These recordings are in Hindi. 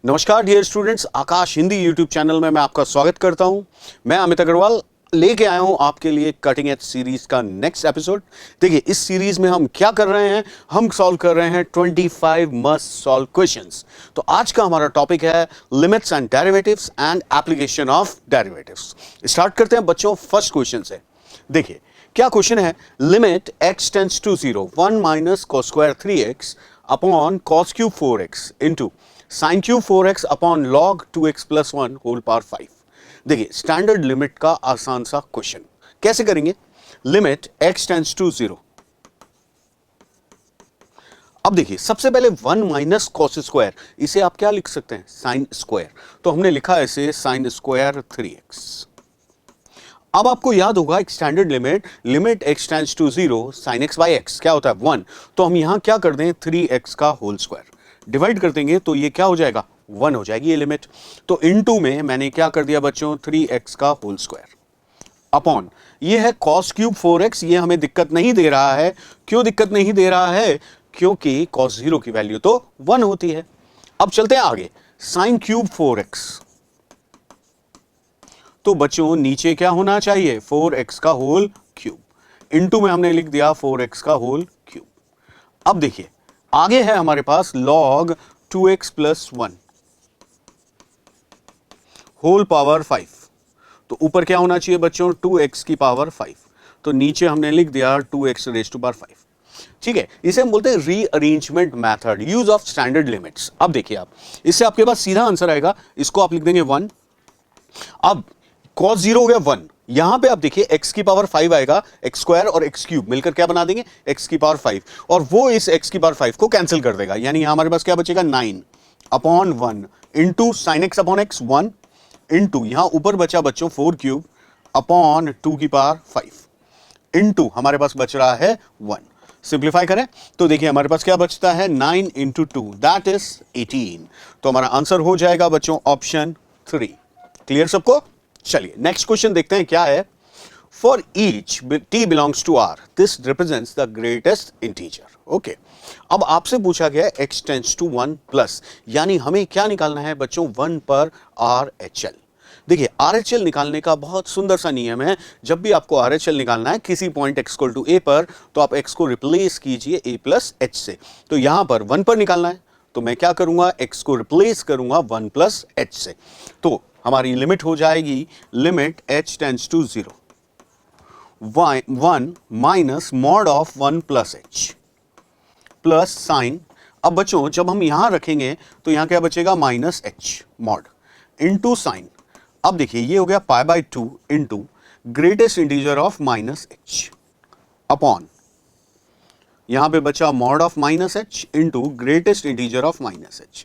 नमस्कार डियर स्टूडेंट्स, आकाश हिंदी यूट्यूब चैनल में मैं आपका स्वागत करता हूं। मैं अमित अग्रवाल लेके आया हूं आपके लिए कटिंग एज सीरीज का नेक्स्ट एपिसोड। देखिए, इस सीरीज में हम क्या कर रहे हैं, हम सॉल्व कर रहे हैं 25 मस्ट सॉल्व क्वेश्चंस। तो आज का हमारा टॉपिक है limits and derivatives and application of derivatives. Start करते हैं बच्चों फर्स्ट क्वेश्चन से। देखिए क्या क्वेश्चन है, limit x tends to 0 1 minus cos square 3x upon cos cube 4x into sine cube 4x upon log 2x plus 1 whole power 5। देखिए स्टैंडर्ड लिमिट का आसान सा क्वेश्चन कैसे करेंगे। लिमिट x टेंड्स टू 0, अब देखिए सबसे पहले 1 माइनस कॉस स्क्वायर, इसे आप क्या लिख सकते हैं, साइन स्क्वायर। तो हमने लिखा है इसे साइन स्क्वायर 3x। अब आपको याद होगा एक standard limit, limit x tends to 0 sine x by x क्या होता है 1। तो हम यहां क्या कर दें, 3x का होल स्क्वायर डिवाइड कर देंगे तो ये क्या हो जाएगा, 1 हो जाएगी ये लिमिट। तो इनटू में मैंने क्या कर दिया बच्चों, 3x का होल स्क्वायर अपॉन ये है cos क्यूब 4x। ये हमें दिक्कत नहीं दे रहा है, क्यों दिक्कत नहीं दे रहा है, क्योंकि cos 0 की वैल्यू तो 1 होती है। अब चलते हैं आगे, साइन क्यूब 4x। तो बच्चों नीचे क्या होना चाहिए, 4x का होल क्यूब इनटू में हमने लिख दिया 4x का होल क्यूब। अब देखिए आगे है हमारे पास log 2x plus 1 whole power 5। तो ऊपर क्या होना चाहिए बच्चों, 2x की पावर 5। तो नीचे हमने लिख दिया 2x रेज़ टू पावर 5। ठीक है, इसे हम बोलते हैं rearrangement method, use of standard limits. अब देखिए आप, इससे आपके पास सीधा आंसर आएगा, इसको आप लिख देंगे 1। अब cos 0 हो गया 1, यहां पे आप देखिए x की पावर 5 आएगा, x स्क्वायर और x क्यूब मिलकर क्या बना देंगे, x की पावर 5, और वो इस x की पावर 5 को कैंसिल कर देगा। यानी यहां हमारे पास क्या बचेगा, 9 upon 1 into sine x upon x 1 into यहां ऊपर बचा बच्चों 4 क्यूब अपॉन 2 की पावर 5 इंटू हमारे पास बच रहा है 1। सिंप्लीफाई करें तो देखिए हमारे पास क्या बचता है, 9 इंटू 2 दैट इज 18। तो हमारा आंसर हो जाएगा बच्चों ऑप्शन 3। क्लियर सबको। चलिए नेक्स्ट क्वेश्चन देखते हैं क्या है। For each t belongs to r, this represents the greatest integer. Okay, अब आपसे पूछा गया है x टेंड्स टू 1 प्लस, यानी हमें क्या निकालना है बच्चों, 1 पर RHL। देखिए RHL निकालने का बहुत सुंदर सा नियम है। जब भी आपको RHL निकालना है किसी point x equal to a पर, तो आप x को रिप्लेस कीजिए a प्लस h से। तो यहां पर 1 पर निकालना है तो मैं क्या करूंगा, x को रिप्लेस करूंगा 1 प्लस h से। तो हमारी लिमिट हो जाएगी, limit h tends to 0 1 minus mod of 1 plus h plus sine. अब बच्चों जब हम यहां रखेंगे तो यहां क्या बचेगा, minus h mod into sine. अब देखिए ये हो गया पाई by 2 into greatest integer of minus h upon यहां पे बचा mod of minus h into greatest integer of minus h।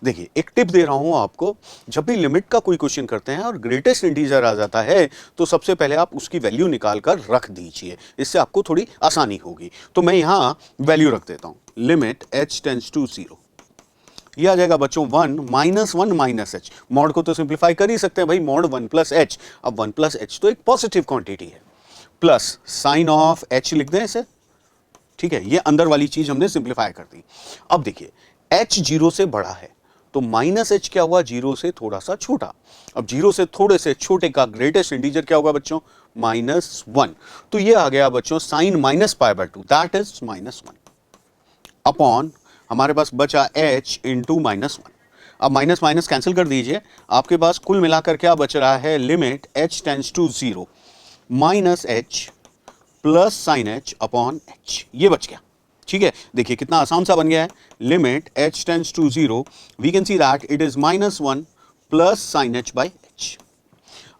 देखिए एक टिप दे रहा हूं आपको, जब भी लिमिट का कोई क्वेश्चन करते हैं और ग्रेटेस्ट इंटीजर आ जाता है तो सबसे पहले आप उसकी वैल्यू निकाल कर रख दीजिए, इससे आपको थोड़ी आसानी होगी। तो मैं यहां वैल्यू रख देता हूं, लिमिट h टेंड्स टू 0, ये आ जाएगा बच्चों 1 माइनस 1 माइनस h। मॉड को तो सिंप्लीफाई कर ही सकते हैं भाई, मॉड 1 प्लस h। अब 1 प्लस h तो एक पॉजिटिव क्वांटिटी है, प्लस साइन ऑफ h लिख दें इसे। ठीक है, ये अंदर वाली चीज हमने सिंप्लीफाई कर दी। अब देखिए h 0 से बड़ा है तो माइनस h क्या हुआ, 0 से थोड़ा सा छोटा। अब 0 से थोड़े से छोटे का ग्रेटेस्ट इंटीजर क्या होगा बच्चों, माइनस 1। तो ये आ गया बच्चों sine minus pi by 2 that is minus 1 upon हमारे पास बचा h इंटू माइनस 1। अब माइनस माइनस कैंसिल कर दीजिए, आपके पास कुल मिलाकर क्या बच रहा है, limit h tends to 0 minus h plus sine h upon h, ये बच गया। ठीक है, देखिए कितना आसान सा बन गया है, limit h tends to 0 we can see that it is minus 1 plus sine h by h।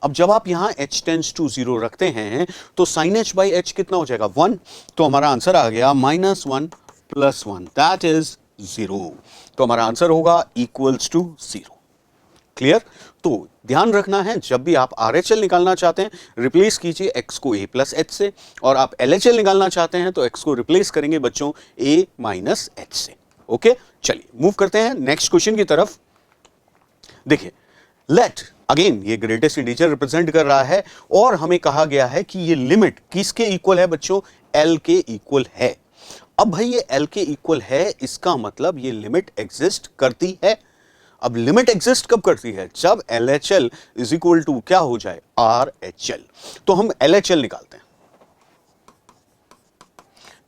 अब जब आप यहां h टेंड्स टू 0 रखते हैं तो साइन h बाई h कितना हो जाएगा, 1। तो हमारा आंसर आ गया माइनस 1 प्लस 1 दैट इज 0। तो हमारा आंसर होगा इक्वल्स टू 0। क्लियर। तो ध्यान रखना है जब भी आप RHL निकालना चाहते हैं रिप्लेस कीजिए x को a प्लस h से, और आप LHL निकालना चाहते हैं तो x को रिप्लेस करेंगे बच्चों a माइनस h से। ओके, चलिए मूव करते हैं नेक्स्ट क्वेश्चन की तरफ। देखिए लेट, अगेन ये ग्रेटेस्ट इंटीजर रिप्रेजेंट कर रहा है और हमें कहा गया है कि ये लिमिट किसके इक्वल है बच्चों, L के इक्वल है। अब भाई ये L के इक्वल है, इसका मतलब ये लिमिट एग्जिस्ट करती है। अब लिमिट एग्जिस्ट कब करती है? जब LHL इज इक्वल टू क्या हो जाए? RHL। तो हम LHL निकालते हैं,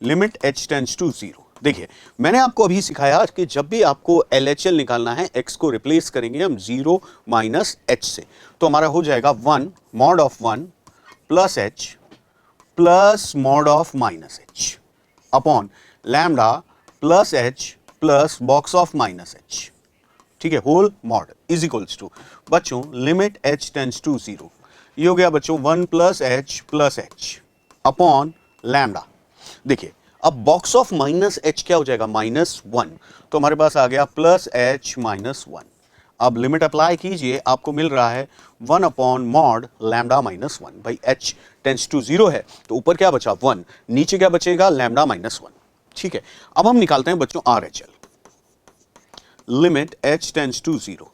लिमिट h टेंड्स टू 0। देखिए मैंने आपको अभी सिखाया कि जब भी आपको LHL निकालना है, x को रिप्लेस करेंगे हम 0 माइनस h से, तो हमारा हो जाएगा 1 mod of 1 plus h plus mod of minus h upon lambda plus h plus box of minus h, ठीक है, whole mod is equals to बच्चों लिमिट h टेंड्स टू 0। ये हो गया बच्चों 1 प्लस h अपॉन लैम्डा। देखिए अब बॉक्स ऑफ माइनस h क्या हो जाएगा? -1, तो हमारे पास आ गया प्लस h माइनस 1। अब लिमिट अप्लाई कीजिए, आपको मिल रहा है 1 अपॉन मॉड लैम्डा माइनस 1। भाई h टेंड्स टू 0 है तो ऊपर क्या बचा? 1, नीचे क्या बचेगा? लैम्डा माइनस 1, ठीक है। अब हम निकालते हैं बच्चों RHL, limit h tends to 0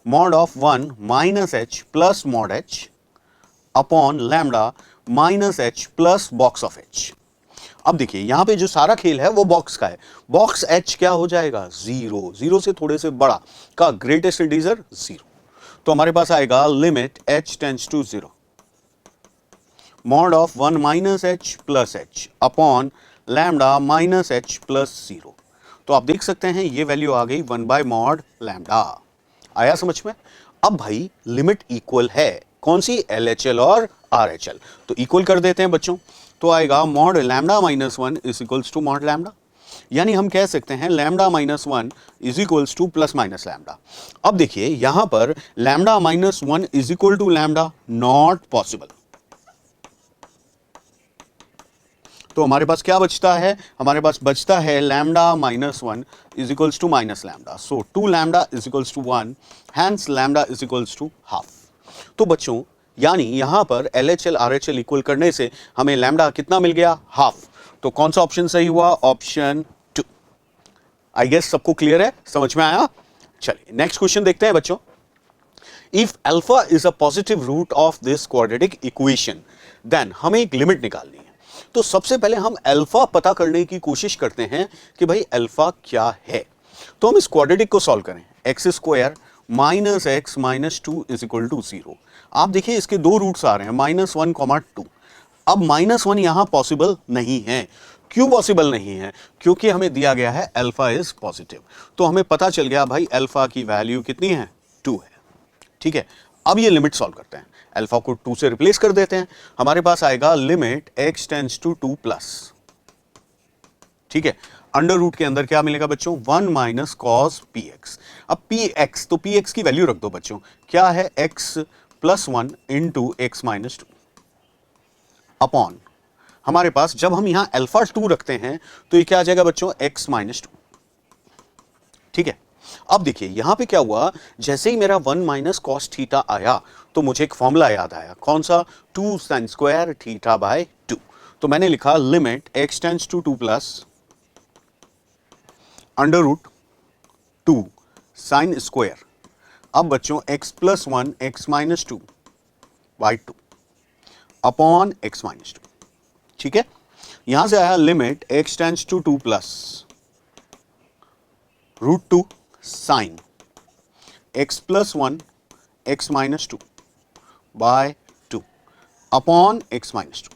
mod of 1 minus h plus mod h upon lambda minus h plus box of h। अब देखिए यहां पे जो सारा खेल है वो बॉक्स का है। बॉक्स h क्या हो जाएगा? 0, 0 से थोड़े से बड़ा का ग्रेटेस्ट इंटीजर 0, तो हमारे पास आएगा limit h tends to 0 mod of 1 minus h plus h upon lambda minus h plus 0। तो आप देख सकते हैं ये वैल्यू आ गई 1 बाय मॉड लैम्डा। आया समझ में? अब भाई लिमिट इक्वल है कौन सी? LHL और RHL, तो इक्वल कर देते हैं बच्चों, तो आएगा mod lambda minus 1 is equals to mod lambda, यानी हम कह सकते हैं lambda minus 1 is equals to plus minus lambda. अब देखिए यहां पर lambda minus 1 is equal to lambda not possible, तो हमारे पास क्या बचता है? हमारे पास बचता है lambda minus 1 is equals to minus lambda, so 2 lambda is equals to 1, hence lambda is equals to half. तो बच्चों यानी यहां पर LHL RHL इक्वल करने से हमें लैम्डा कितना मिल गया? हाफ। तो कौन सा ऑप्शन सही हुआ? ऑप्शन 2। आई गेस सबको क्लियर है, समझ में आया? चलिए नेक्स्ट क्वेश्चन देखते हैं बच्चों। If alpha is a positive root of this quadratic equation then हमें एक लिमिट निकालनी है। तो सबसे पहले हम अल्फा पता करने की कोशिश करते हैं कि भाई अल्फा क्या है। तो हम इस क्वाड्रेटिक को सॉल्व करें, x square minus x minus 2 is equal to 0। आप देखिए इसके दो रूट्स आ रहे हैं -1, 2। अब -1 यहां पॉसिबल नहीं है। क्यों पॉसिबल नहीं है? क्योंकि हमें दिया गया है अल्फा इज पॉजिटिव, तो हमें पता चल गया भाई अल्फा की वैल्यू कितनी है? 2 है, ठीक है। अब ये लिमिट सॉल्व करते हैं, अल्फा को 2 से रिप्लेस कर देते हैं, हमारे पास आएगा limit x tends to 2 plus, ठीक है। अंडर रूट के अंदर क्या मिलेगा बच्चों? 1 माइनस कॉस px। अब px, तो px की वैल्यू रख दो बच्चों, क्या है? x plus 1 into x minus 2 upon, हमारे पास जब हम यहां अल्फा 2 रखते हैं तो ये क्या आ जाएगा बच्चों? x माइनस 2, ठीक है। अब देखिए यहां पे क्या हुआ, जैसे ही मेरा 1 माइनस कॉस थीटा आया तो मुझे एक फॉर्मूला याद आया, कौन सा? 2 साइन स्क्वायर थीटा बाय 2। तो मैंने लिखा limit x tends to 2 plus under root 2 sine square, अब बच्चों x plus 1 x minus 2 by 2 upon x minus 2, ठीक है। यहां से आया limit x tends to 2 plus root 2 sine x plus 1 x minus 2 by 2 upon x minus 2।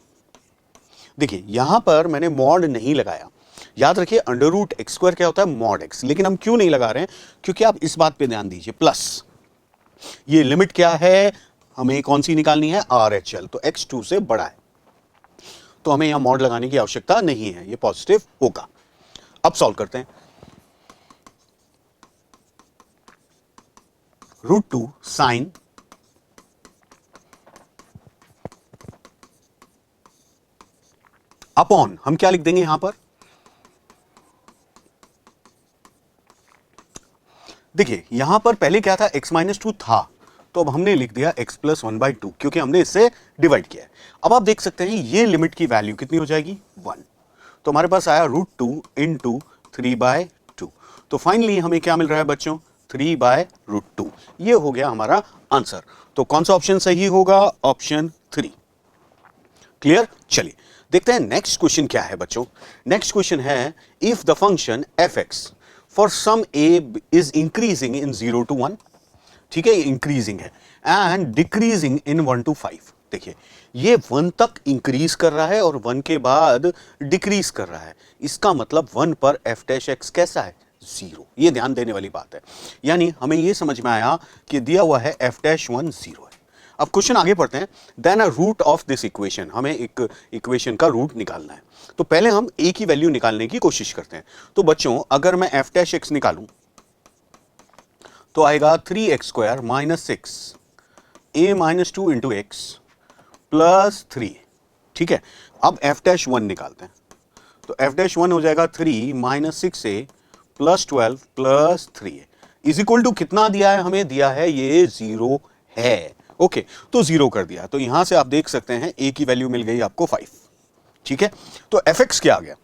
देखिए यहां पर मैंने मॉड नहीं लगाया, याद रखिए अंडर रूट एक्स स्क्वायर क्या होता है? Mod x. लेकिन हम क्यों नहीं लगा रहे हैं? क्योंकि आप इस बात पे ध्यान दीजिए, प्लस ये लिमिट क्या है? हमें कौन सी निकालनी है? RHL, तो x 2 से बड़ा है, तो हमें यहां मॉड लगाने की आवश्यकता नहीं है, ये पॉजिटिव होगा। अब सॉल्व करते हैं, रूट 2 साइन अपॉन, हम क्या लिख देंगे यहां पर? देखिए यहां पर पहले क्या था? x माइनस 2 था, तो अब हमने लिख दिया x प्लस 1 बाई 2, क्योंकि हमने इससे डिवाइड किया है। अब आप देख सकते हैं ये लिमिट की वैल्यू कितनी हो जाएगी? 1। तो हमारे पास आया रूट 2 इंटू 3 बाय 2। तो फाइनली हमें क्या मिल रहा है बच्चों? 3 बाय रूट 2। ये हो गया हमारा आंसर। तो कौन सा ऑप्शन सही होगा? ऑप्शन 3। क्लियर? चलिए देखते हैं नेक्स्ट क्वेश्चन क्या है बच्चों। नेक्स्ट क्वेश्चन है, if the function f(x) for some a is increasing in 0 to 1, ठीक है, ये इंक्रीजिंग है, एंड डिक्रीजिंग इन 1 to 5। देखिए ये 1 तक इंक्रीज कर रहा है और 1 के बाद डिक्रीज कर रहा है, इसका मतलब 1 पर एफ डैश एक्स कैसा है, 0। ये ध्यान देने वाली बात है, यानी हमें ये समझ में आया कि दिया हुआ है एफ डैश 1 0 है। अब क्वेश्चन आगे पढ़ते हैं। Then a root of this equation, हमें एक इक्वेशन का रूट निकालना है, तो पहले हम ए की वैल्यू निकालने की कोशिश करते हैं। तो बच्चों अगर मैं एफ डैश एक्स निकालूं तो आएगा 3x² minus 6 a minus 2 into x plus 3, ठीक है। अब एफ डैश 1 निकालते हैं, तो एफ डैश 1 हो जाएगा 3 minus 6a plus 12 plus 3a is equal to कितना दिया है, हमें दिया है ये 0 है। ओके, तो 0 कर दिया, तो यहां से आप देख सकते हैं a की वैल्यू मिल गई आपको 5, ठीक है। तो एफ एक्स क्या आ गया,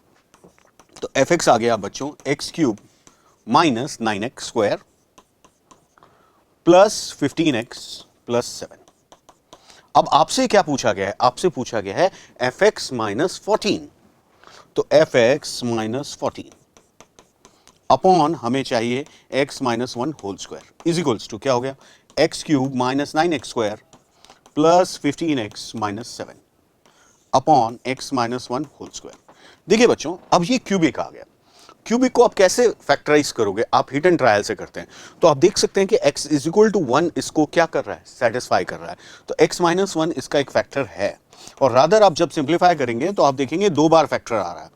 तो एफ एक्स आ गया बच्चों x³ minus 9x² plus 15x plus 7। अब आपसे क्या पूछा गया है, आपसे पूछा गया है एफ एक्स माइनस 14, तो एफ एक्स माइनस 14 अपॉन हमें चाहिए x minus 1 whole square is equals to क्या हो गया, x³ minus 9x² plus 15x minus 7 upon x minus 1 whole square. देखिए बच्चों अब ये क्यूबिक आ गया, क्यूबिक को आप कैसे फैक्टराइज करोगे, आप हिट एंड ट्रायल से करते हैं, तो आप देख सकते हैं कि x इज इक्वल टू 1 इसको क्या कर रहा है, सेटिस्फाई कर रहा है, तो x माइनस 1 इसका एक फैक्टर है, और रादर आप जब सिंप्लीफाई करेंगे तो आप देखेंगे 2 बार फैक्टर आ रहा है,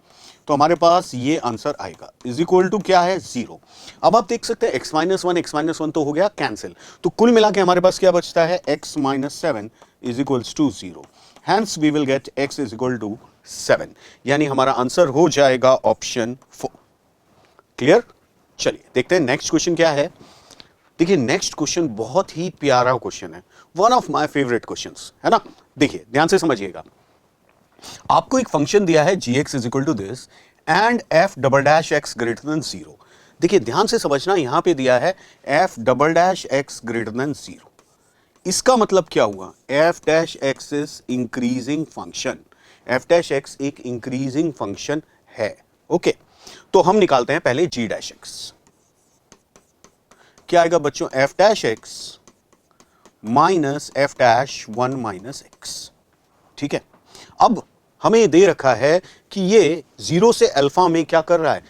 तो हमारे पास ये आंसर आएगा इज इक्वल टू क्या है, 0। अब आप देख सकते हैं x माइनस 1 तो हो गया कैंसिल, तो कुल मिला के हमारे पास क्या बचता है, x minus 7 is equals to 0, hence we will get x is equal to 7, यानी हमारा आंसर हो जाएगा ऑप्शन 4। क्लियर। चलिए देखते हैं नेक्स्ट क्वेश्चन क्या है। देखिए नेक्स्ट क्वेश्चन बहुत ही प्यारा क्वेश्चन है, one of my favourite questions है ना। देखिए ध्यान से समझिएगा, आपको एक फंक्शन दिया है gx is equal to this and f double dash x greater than 0। देखिए ध्यान से समझना, यहां पे दिया है f double dash x greater than 0, इसका मतलब क्या हुआ, f dash x is increasing function, f dash x एक इंक्रीजिंग फंक्शन है। ओके, तो हम निकालते हैं पहले g डैश x, क्या आएगा बच्चों, f dash x minus f dash 1 minus x, ठीक है। अब हमें दे रखा है कि ये 0 से अल्फा में क्या कर रहा है,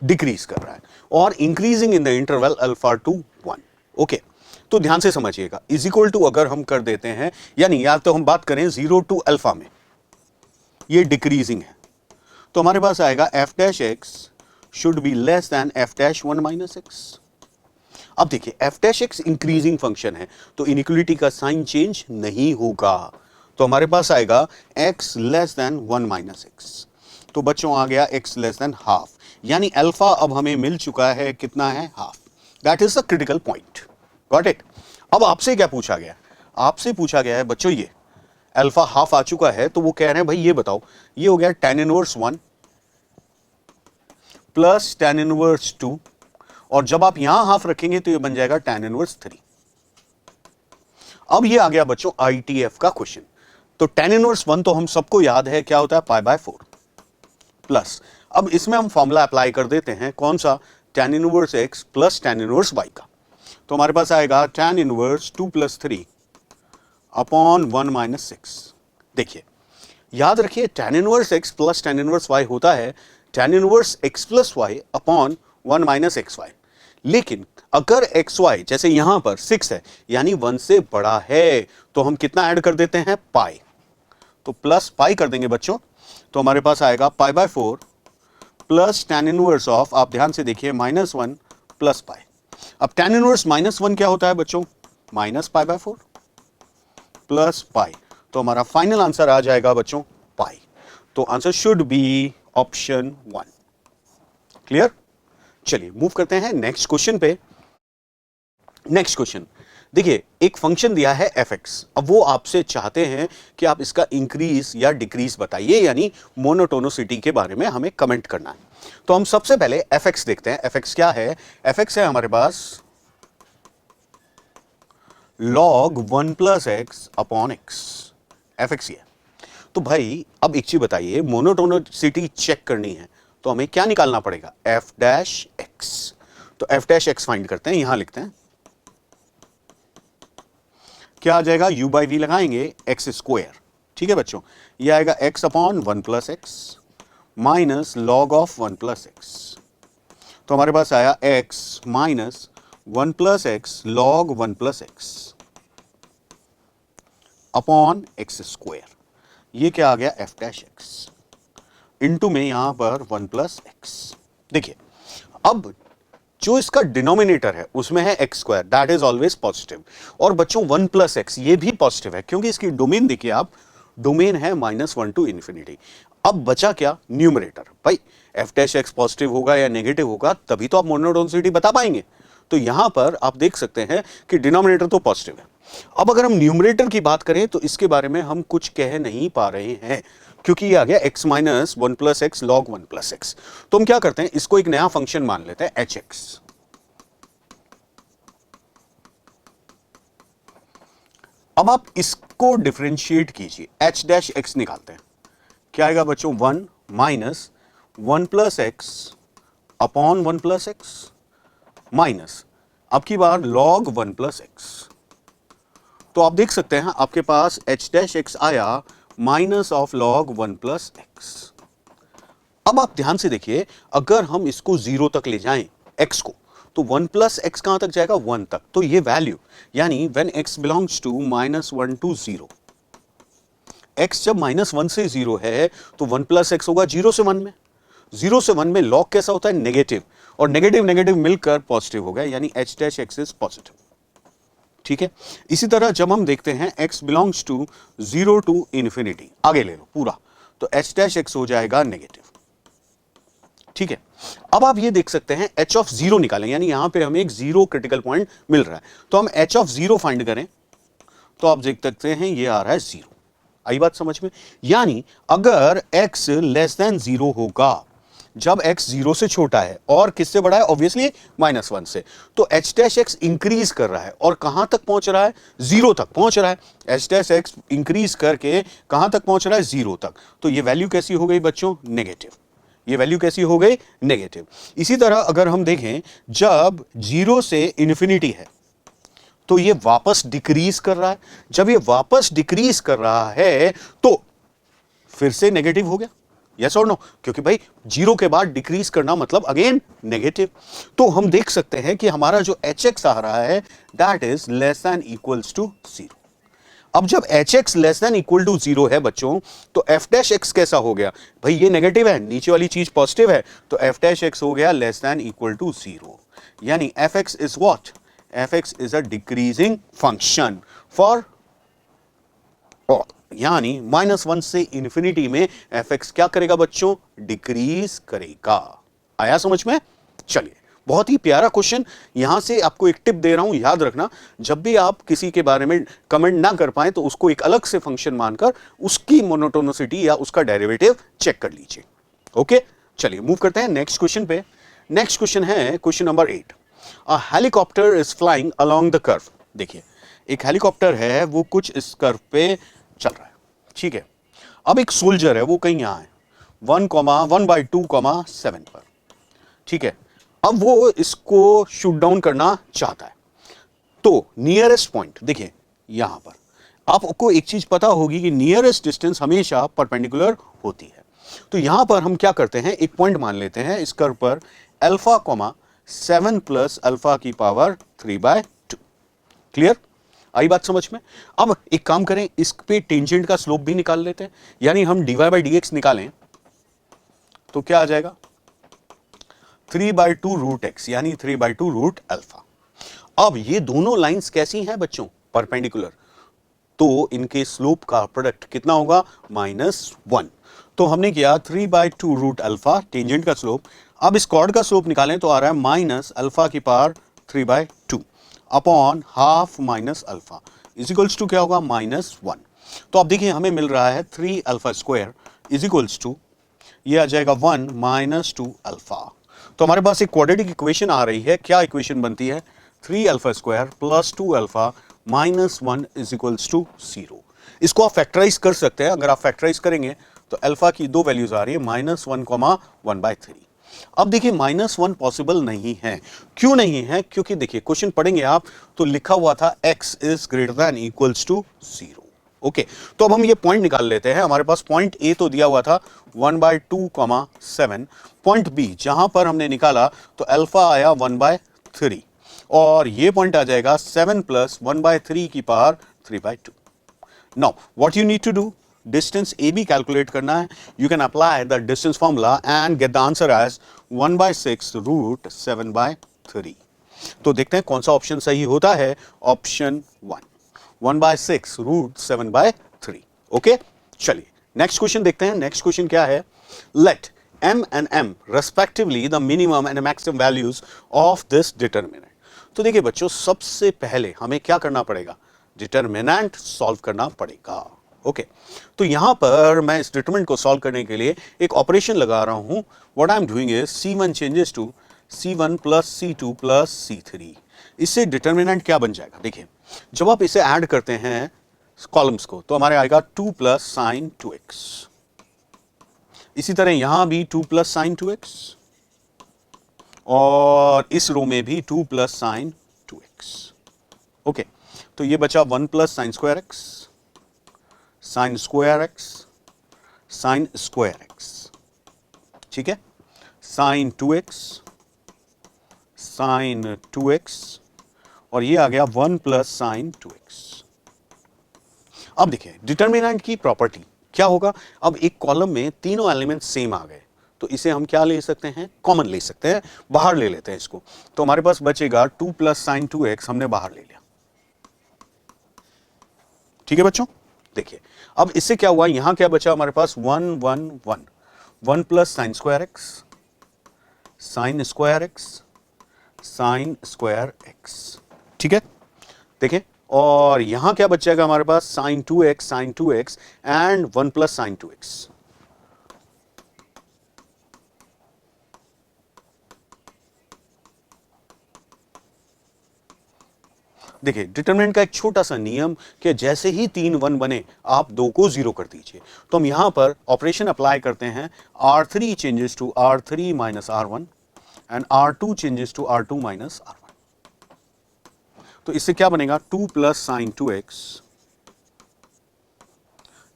डिक्रीज कर रहा है, और increasing in the interval alpha two 1। Okay, तो ध्यान से समझिएगा, इज इक्वल टू अगर हम कर देते हैं, यानी या तो हम बात करें 0 टू अल्फा में ये डिक्रीजिंग है, तो हमारे पास आएगा f dash x should be less then f dash 1 minus x। अब देखिए f dash x increasing function है, तो इनइक्वालिटी का साइन चेंज नहीं होगा, तो हमारे पास आएगा x less than 1 minus x, तो बच्चों आ गया x लेस देन हाफ, यानी अल्फा अब हमें मिल चुका है, कितना है, half. That is the critical point, got it. अब आपसे क्या पूछा गया, आपसे पूछा गया है बच्चों ये अल्फा हाफ आ चुका है, तो वो कह रहे हैं भाई ये बताओ, ये हो गया tan inverse 1 plus tan inverse 2, और जब आप यहां हाफ रखेंगे तो ये बन जाएगा tan इनवर्स 3। अब ये आ गया बच्चों ITF का क्वेश्चन, तो tan इनवर्स 1 तो हम सबको याद है क्या होता है, पाई बाय 4 प्लस, अब इसमें हम फॉर्मूला अप्लाई कर देते हैं, कौन सा, tan inverse x plus tan inverse y का, तो हमारे पास आएगा tan inverse 2 plus 3 upon 1 minus 6। देखिए याद रखिए tan inverse x plus tan inverse y होता है tan inverse x plus y upon 1 minus xy, लेकिन अगर xy जैसे यहां पर 6 है यानी 1 से बड़ा है, तो हम कितना ऐड कर देते हैं, पाई, तो प्लस पाई कर देंगे बच्चों, तो हमारे पास आएगा pi by 4 plus tan inverse of, आप ध्यान से देखिए, माइनस 1 प्लस पाई। अब tan इनवर्स माइनस 1 क्या होता है बच्चों, minus pi bye 4 plus pi, तो हमारा फाइनल आंसर आ जाएगा बच्चों पाई, तो answer should be option 1। Clear. चलिए मूव करते हैं नेक्स्ट क्वेश्चन पे। नेक्स्ट क्वेश्चन देखिए, एक फंक्शन दिया है fx, अब वो आपसे चाहते हैं कि आप इसका इंक्रीज या डिक्रीज बताइए, यानी मोनोटोनिसिटी के बारे में हमें कमेंट करना है। तो हम सबसे पहले fx देखते हैं, fx क्या है, fx है हमारे पास log 1 plus x upon x, fx ये। तो भाई अब एक चीज बताइए, मोनोटोनिसिटी चेक करनी है तो हमें क्या निकालना पड़ेगा, f डैश x, तो एफ डैश एक्स फाइंड करते हैं, यहां लिखते हैं क्या आ जाएगा, u बाई वी लगाएंगे एक्स स्क्वायर, ठीक है बच्चों, ये आएगा x upon 1 plus x minus log of 1 plus x. तो हमारे पास आया x minus 1 plus x log 1 plus x upon x square. ये क्या आ गया, एफ डैश एक्स इंटू में यहां पर 1 प्लस एक्स। देखिए अब जो इसका डिनोमिनेटर है उसमें है x square, that is always positive, और बच्चों 1 प्लस एक्स ये भी पॉजिटिव है क्योंकि इसकी डोमेन देखिए आप, डोमेन है -1 टू इन्फिनिटी। अब बचा क्या, न्यूमरेटर। भाई एफ डैश एक्स पॉजिटिव होगा या नेगेटिव होगा तभी तो आप मोनोटोनिसिटी बता पाएंगे। तो यहां पर आप देख सकते हैं कि डिनोमिनेटर तो पॉजिटिव है। अब अगर हम न्यूमरेटर की बात करें तो इसके बारे में हम कुछ कह नहीं पा रहे हैं क्योंकि ये आ गया x minus 1 plus x log 1 plus x. तो हम क्या करते हैं, इसको एक नया फंक्शन मान लेते हैं एच एक्स। अब आप इसको डिफरेंशिएट कीजिए, एच डैश एक्स निकालते हैं, क्या आएगा बच्चों, 1 minus 1 plus x upon 1 plus x minus अब की बार लॉग 1 प्लस एक्स। तो आप देख सकते हैं आपके पास एच डैश एक्स आया minus of log 1 plus x. अब आप ध्यान से देखिए, अगर हम इसको 0 तक ले जाएं x को, तो 1 प्लस एक्स कहां तक जाएगा, 1 तक। तो ये वैल्यू यानी when x belongs to -1 to 0, x जब -1 से 0 है तो 1 प्लस एक्स होगा 0 से 1 में। 0 से 1 में लॉग कैसा होता है, नेगेटिव, और नेगेटिव नेगेटिव मिलकर पॉजिटिव हो गया, यानी h dash x is positive. ठीक है, इसी तरह जब हम देखते हैं x belongs to 0 to infinity, आगे ले लो पूरा, तो एच डैश एक्स हो जाएगा नेगेटिव। ठीक है, अब आप ये देख सकते हैं h ऑफ 0 निकालें, यानी यहां पे हमें एक 0 क्रिटिकल पॉइंट मिल रहा है, तो हम h ऑफ 0 फाइंड करें तो आप देख सकते हैं ये आ रहा है 0। आई बात समझ में, यानी अगर x लेस देन 0 होगा, जब x 0 से छोटा है और किससे बड़ा है, ऑब्वियसली -1 से, तो h डैश एक्स इंक्रीज कर रहा है और कहां तक पहुंच रहा है, 0 तक पहुंच रहा है। h डैश एक्स इंक्रीज करके कहां तक पहुंच रहा है, 0 तक। तो ये वैल्यू कैसी हो गई बच्चों, नेगेटिव। ये वैल्यू कैसी हो गई, नेगेटिव। इसी तरह अगर हम देखें जब 0 से इन्फिनिटी है तो ये वापस डिक्रीज कर रहा है, जब ये वापस डिक्रीज कर रहा है तो फिर से नेगेटिव हो गया, यस और नो, क्योंकि भाई 0 के बाद डिक्रीज करना मतलब अगेन नेगेटिव। तो हम देख सकते हैं कि हमारा जो एच एक्स आ रहा है that is less than equals to 0। अब जब h x less than equal to 0 है बच्चों, तो एफ डैश एक्स कैसा हो गया, भाई ये नेगेटिव है, नीचे वाली चीज पॉजिटिव है, तो एफ डैश एक्स हो गया लेस देन इक्वल टू 0, यानी F x is what, F x is a decreasing function for, यानी -1 से इन्फिनिटी में एफ एक्स क्या करेगा बच्चों, डिक्रीज करेगा। आया समझ में, चलिए बहुत ही प्यारा क्वेश्चन। यहां से आपको एक टिप दे रहा हूं, याद रखना, जब भी आप किसी के बारे में कमेंट ना कर पाए तो उसको एक अलग से फंक्शन मानकर उसकी मोनोटोनिसिटी या उसका डेरिवेटिव चेक कर लीजिए। ओके, चलिए मूव करते हैं नेक्स्ट क्वेश्चन पे। नेक्स्ट क्वेश्चन है question number 8। A helicopter is flying along the curve. देखिए एक हेलीकॉप्टर है, वो कुछ इस कर्व पे चल रहा है, ठीक है। अब एक सोल्जर है, वो कहीं यहां है 1,1/2,7 पर, ठीक है। अब वो इसको शूट डाउन करना चाहता है, तो नियरेस्ट पॉइंट देखिए यहां पर आपको एक चीज पता होगी कि नियरेस्ट डिस्टेंस हमेशा परपेंडिकुलर होती है। तो यहां पर हम क्या करते हैं, एक पॉइंट मान लेते हैं इस कर्व पर अल्फा 7 प्लस अल्फा की पावर 3/2। क्लियर, आई बात समझ में। अब एक काम करें, इस पे टेंजेंट का स्लोप भी निकाल लेते हैं, यानी हम dy/dx निकालें तो क्या आ जाएगा, 3/2 रूट एक्स, यानी 3/2 रूट अल्फा। अब ये दोनों लाइंस कैसी हैं बच्चों, परपेंडिकुलर, तो इनके स्लोप का प्रोडक्ट कितना होगा, -1। तो हमने किया 3/2 रूट अल्फा टेंजेंट का स्लोप। अब इस कॉर्ड का स्लोप निकालें तो आ रहा है माइनस अल्फा की power 3/2 upon half minus alpha is equals to क्या होगा, -1। तो अब देखिए हमें मिल रहा है 3 alpha square is equals to, ये आ जाएगा 1 - 2 अल्फा। तो हमारे पास एक क्वाड्रेटिक इक्वेशन आ रही है, क्या इक्वेशन बनती है, 3 alpha square plus 2 alpha -1 is equals to 0। इसको आप फैक्टराइज कर सकते हैं, अगर आप फैक्टराइज करेंगे तो अल्फा की दो वैल्यूज आ रही है, -1, 1/3। अब देखिए -1 पॉसिबल नहीं है। क्यों नहीं है? क्योंकि देखिए क्वेश्चन पढ़ेंगे आप तो लिखा हुआ था x is greater than equals to 0। Okay, तो अब हम ये पॉइंट निकाल लेते हैं। हमारे पास पॉइंट ए तो दिया हुआ था 1/2, 7। पॉइंट बी जहां पर हमने निकाला तो अल्फा आया 1/3 और ये पॉइंट आ जाएगा 7 + 1/3 की power 3/2। Now what you need to do, distance A B calculate करना है। You can apply the distance formula and get the answer as 1/6√7/3। तो देखते हैं कौन सा ऑप्शन सही होता है। ऑप्शन 1, 1/6√7/3। ओके, चलिए नेक्स्ट क्वेश्चन देखते हैं। नेक्स्ट क्वेश्चन क्या है, late m and m respectively the minimum and maximum values of this determinant। तो देखिए बच्चों, सबसे पहले हमें क्या करना पड़ेगा, डिटरमिनेंट सॉल्व करना पड़ेगा। ओके, तो यहां पर मैं इस डिटरमिनेंट को सॉल्व करने के लिए एक ऑपरेशन लगा रहा हूं। What I am doing is c1 changes to c1 + c2 + c3। इससे डिटरमिनेंट क्या बन जाएगा, देखिए जब आप इसे ऐड करते हैं कॉलम्स को तो हमारे आएगा 2 + sin 2x। इसी तरह यहां भी 2 + sin 2x और इस रो में भी 2 + sin 2x। ओके, तो ये बचा 1 + sin square x, sin square x, sin square x। ठीक है, sin 2x, sin 2x और ये आ गया 1 + sin 2x। अब देखिए डिटरमिनेंट की प्रॉपर्टी क्या होगा, अब एक कॉलम में तीनों एलिमेंट सेम आ गए तो इसे हम क्या ले सकते हैं, कॉमन ले सकते हैं, बाहर ले लेते हैं इसको। तो हमारे पास बचेगा 2 + sin 2x, हमने बाहर ले लिया। ठीक है बच्चों, देखिए अब इससे क्या हुआ, यहां क्या बचा हमारे पास 1 1 1 1 + sin square x, sin square x, sin square x। ठीक है, देखिए और यहां क्या बच जाएगा हमारे पास sin 2x and 1 + sin 2x। देखिए डिटरमिनेंट का एक छोटा सा नियम कि जैसे ही 3 1 बने आप 2 को 0 कर दीजिए। तो हम यहां पर ऑपरेशन अप्लाई करते हैं, R3 changes to R3 - R1 and R2 changes to R2 - R1। तो इससे क्या बनेगा, 2 + sin 2x,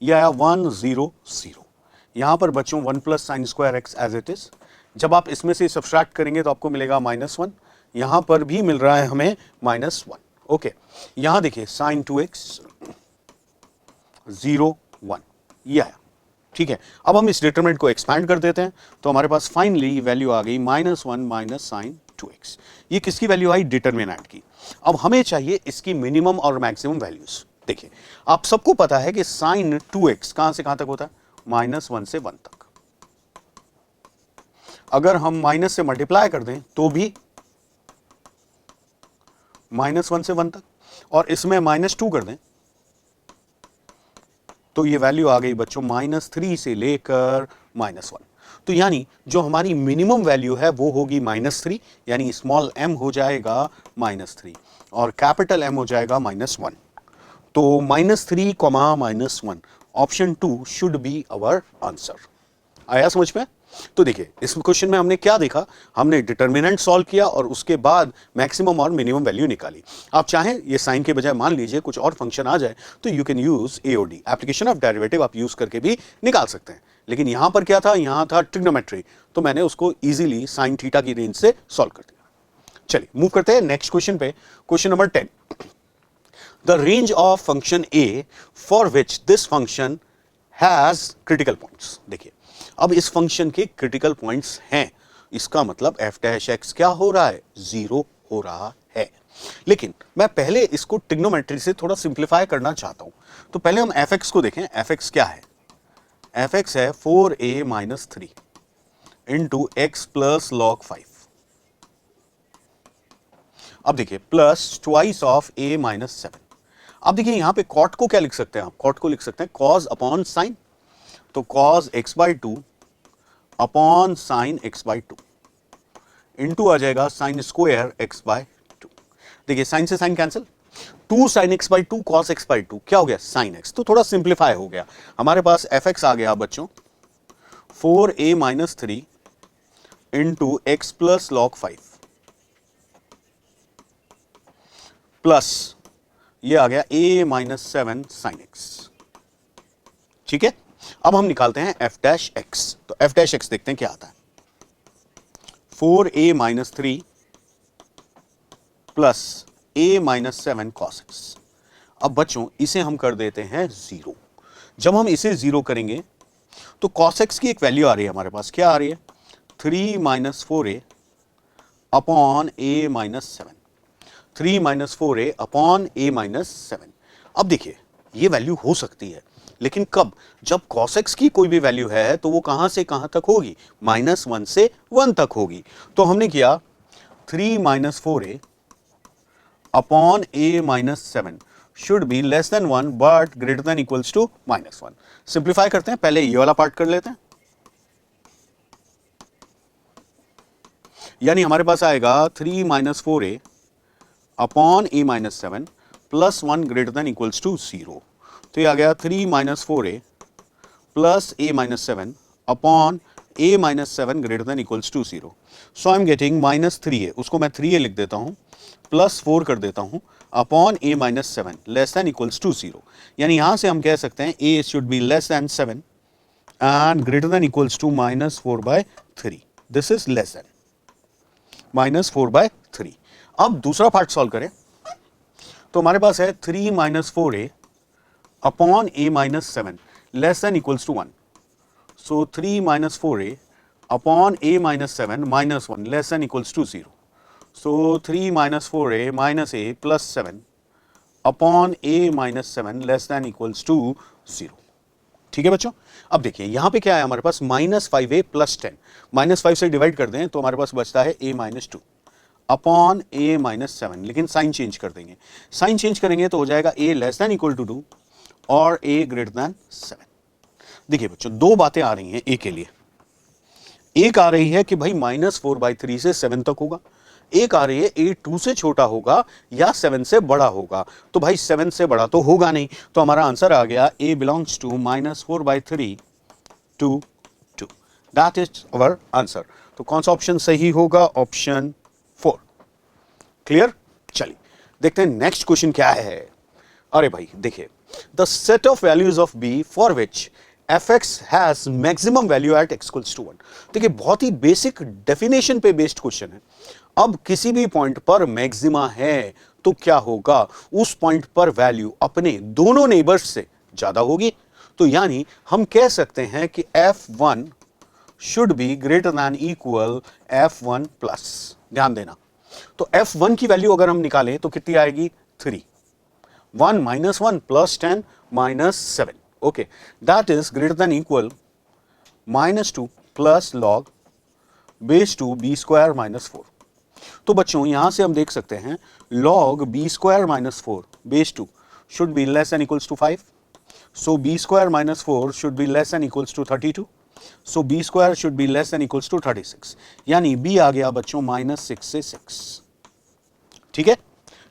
यह आया 1 0 0। यहां पर बच्चों 1 + sin square x as it is. जब आप इसमें से सब्सट्रैक्ट करेंगे तो आपको मिलेगा -1। यहां पर भी मिल रहा है हमें -1। ओके, यहां देखिए sin 2x 0 1 ये आया। ठीक है, अब हम इस डिटरमिनेंट को एक्सपैंड कर देते हैं तो हमारे पास फाइनली वैल्यू आ गई -1 - sin 2x। ये किसकी वैल्यू आई, डिटरमिनेंट की। अब हमें चाहिए इसकी मिनिमम और मैक्सिमम वैल्यूज। देखिए आप सबको पता है कि sin 2x कहां से कहां तक होता है, -1 से 1 तक। अगर हम माइनस से मल्टीप्लाई कर दें तो भी -1 से 1 तक, और इसमें -2 कर दें तो ये वैल्यू आ गई बच्चों -3 से लेकर -1। तो यानी जो हमारी मिनिमम वैल्यू है वो होगी -3, यानी स्मॉल m हो जाएगा -3 और कैपिटल M हो जाएगा -1। तो -3, -1, option 2 should be our answer. आया समझ में? तो देखिए इस क्वेश्चन में हमने क्या देखा, हमने डिटरमिनेंट सॉल्व किया और उसके बाद मैक्सिमम और मिनिमम वैल्यू निकाली। आप चाहें ये साइन के बजाय मान लीजिए कुछ और फंक्शन आ जाए तो you can use AOD, application of derivative, आप यूज करके भी निकाल सकते हैं। लेकिन यहां पर क्या था, यहां था ट्रिग्नोमेट्री, तो मैंने उसको इजीली साइन थीटा की रेंज से सॉल्व कर दिया। चलिए मूव करते हैं नेक्स्ट क्वेश्चन पे, question number 10। The range of function A for which this function has critical points. देखिए अब इस फंक्शन के क्रिटिकल पॉइंट्स हैं, इसका मतलब f' क्या हो रहा है, 0 हो रहा है। लेकिन मैं पहले इसको ट्रिग्नोमेट्री से थोड़ा सिंप्लीफाई करना चाहता हूं। तो पहले हम fx को देखें, fx क्या है, fx है 4a - 3 इंटू x + log 5। अब देखिए प्लस ट्वाइस ऑफ a - 7। अब देखिए यहां पे कॉट को क्या लिख सकते हैं आप, कॉट को लिख सकते हैं cos अपॉन साइन, तो cos x/2 upon sine x/2 into आ जाएगा साइन स्क्वायर x/2। देखिए साइन से sign cancel, 2 sin x/2 cos x/2 क्या हो गया, साइन x। तो थोड़ा सिंप्लीफाई हो गया, हमारे पास fx आ गया बच्चों 4a - 3 into x plus log 5 plus ये आ गया a माइनस 7 साइन एक्स। ठीक है, अब हम निकालते हैं f डैश x। तो f डैश x देखते हैं क्या आता है। 4a minus 3 plus a minus 7 cos x. अब बच्चों इसे हम कर देते हैं 0। जब हम इसे 0 करेंगे तो cos x की एक वैल्यू आ रही है हमारे पास, क्या आ रही है, 3 minus 4a upon a minus 7। 3 minus 4a upon a minus 7। अब देखिए ये वैल्यू हो सकती है, लेकिन कब, जब cos x की कोई भी वैल्यू है तो वो कहां से कहां तक होगी, -1 से 1 तक होगी। तो हमने किया 3 minus 4a upon a minus 7 should be less than 1 but greater than equals to -1। Simplify करते हैं, पहले ये वाला पार्ट कर लेते हैं। यानी हमारे पास आएगा 3 minus 4a upon a minus 7 plus 1 greater than equals to 0। तो ये आ गया 3 minus 4a plus a minus 7 upon a minus 7 greater than equals to 0। So I am getting -3a, उसको मैं 3a लिख देता हूं, प्लस 4 कर देता हूं upon a minus 7 less than equals to 0। यानी यहां से हम कह सकते हैं a should be less than 7 and greater than equals to -4/3। This is less than -4/3। अब दूसरा पार्ट सॉल्व करें तो हमारे पास है 3 minus 4a upon a minus 7 less than equals to 1। So 3 minus 4a upon a minus 7 -1 less than equals to 0। So 3 minus 4a minus a plus 7 upon a minus 7 less than equals to 0। ठीक है बच्चों, अब देखिए यहां पे क्या है हमारे पास, -5a प्लस 10, -5 से डिवाइड कर दें तो हमारे पास बचता है a minus 2 upon a minus 7, लेकिन साइन चेंज कर देंगे। साइन चेंज करेंगे तो हो जाएगा a less than equal to 2 और a ग्रेटर देन 7। देखिए बच्चों दो बातें आ रही हैं a के लिए। एक आ रही है कि भाई -4/3 से 7 तक होगा, एक आ रही है a 2 से छोटा होगा या 7 से बड़ा होगा। तो भाई 7 से बड़ा तो होगा नहीं, तो हमारा आंसर आ गया a belongs to -4/3 to 2। That is our answer. तो कौन सा ऑप्शन सही होगा, ऑप्शन 4। क्लियर, चलिए देखते हैं नेक्स्ट क्वेश्चन क्या है। अरे भाई देखिए, the set of values of b for which fx has maximum value at x equals to 1। देखिए बहुत ही बेसिक डेफिनेशन पे बेस्ड क्वेश्चन है। अब किसी भी पॉइंट पर मैक्सिमा है तो क्या होगा, उस पॉइंट पर वैल्यू अपने दोनों नेबर्स से ज्यादा होगी। तो यानी हम कह सकते हैं कि f1 should be greater than equal f1 plus. ध्यान देना, तो f1 की वैल्यू अगर हम निकालें तो कितनी आएगी, 3। 1 minus 1 plus 10 minus 7, okay, that is greater than equal -2 plus log base 2 b square minus 4। तो बच्चों यहां से हम देख सकते हैं log b square minus 4 base 2 should be less than equals to 5। So b square minus 4 should be less than equals to 32। So b square should be less than equals to 36। यानी b आ गया बच्चों -6 से 6। ठीक है,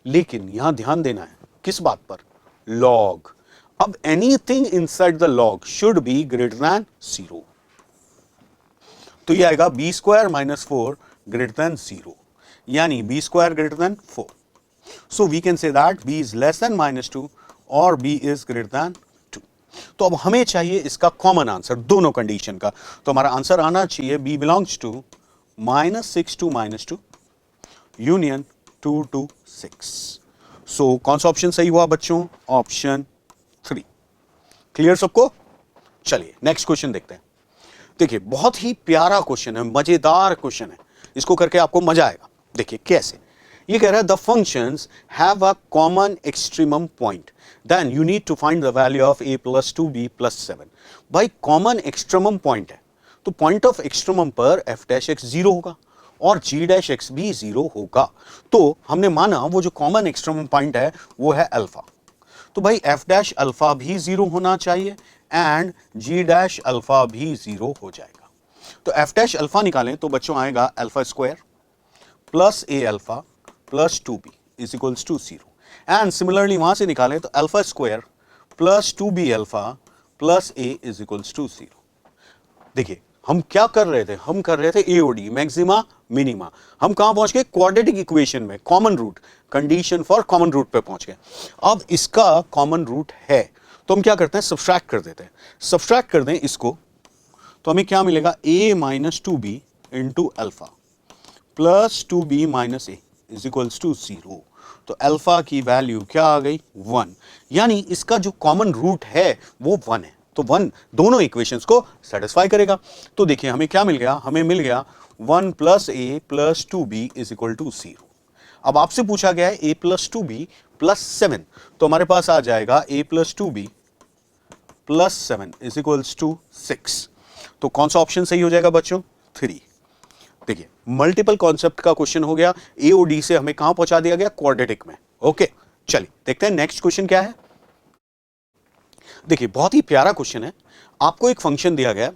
लेकिन यहां ध्यान देना है किस बात पर, log। अब anything inside the log should be greater than 0। तो ये आएगा b square minus 4 greater than 0, यानी b square greater than 4। So we can say that b is less than -2 और b इज ग्रेटर देन 2। तो अब हमें चाहिए इसका कॉमन आंसर दोनों कंडीशन का। तो हमारा आंसर आना चाहिए b belongs to -6 to -2 union 2 to 6। So कौन सा ऑप्शन सही हुआ बच्चों, ऑप्शन 3। क्लियर सबको, चलिए नेक्स्ट क्वेश्चन देखते हैं। देखिए बहुत ही प्यारा क्वेश्चन है, मजेदार क्वेश्चन है, इसको करके आपको मजा आएगा। देखिए कैसे, ये कह रहा है the functions have a common extremum point then you need to find the value of a + 2b + 7। भाई कॉमन एक्सट्रीमम पॉइंट है तो पॉइंट ऑफ एक्सट्रीमम पर f' 0 होगा और g' भी 0 होगा। तो हमने माना वो जो कॉमन एक्सट्रीमम पॉइंट है वो है अल्फा। तो भाई f' अल्फा भी 0 होना चाहिए एंड g' अल्फा भी 0 हो जाएगा। तो f' अल्फा निकालें तो बच्चों आएगा alpha square plus a alpha plus 2b is equals to 0। And similarly वहां से निकालें तो alpha square plus 2b alpha plus a is equals to 0। देखिए हम क्या कर रहे थे, हम कर रहे थे एओडी, मैक्सिमा मिनिमा। हम कहां पहुंच गए, क्वाड्रेटिक इक्वेशन में common root, condition for common root पे पहुंच गए। अब इसका कॉमन रूट है तो हम क्या करते हैं, सब्सट्रैक्ट कर देते हैं। सब्सट्रैक्ट कर दें इसको तो हमें क्या मिलेगा, a minus 2b into alpha plus 2b minus a is equals to 0। तो अल्फा की वैल्यू क्या आ गई, 1। यानी इसका जो कॉमन रूट है वो 1 है, तो 1 दोनों इक्वेशंस को सेटिस्फाई करेगा। तो देखिए हमें क्या मिल गया, हमें मिल गया 1 plus a plus 2b is equal to 0। अब आपसे पूछा गया है a प्लस 2b प्लस 7, तो हमारे पास आ जाएगा a plus 2b plus 7 is equals to 6। तो कौन सा ऑप्शन सही हो जाएगा बच्चों, 3। देखिए मल्टीपल कॉन्सेप्ट का क्वेश्चन हो गया, एओडी से हमें कहां पहुंचा दिया गया, क्वाड्रेटिक में। ओके चलिए देखते हैं नेक्स्ट क्वेश्चन क्या है। देखिए बहुत ही प्यारा क्वेश्चन है, आपको एक फंक्शन दिया गया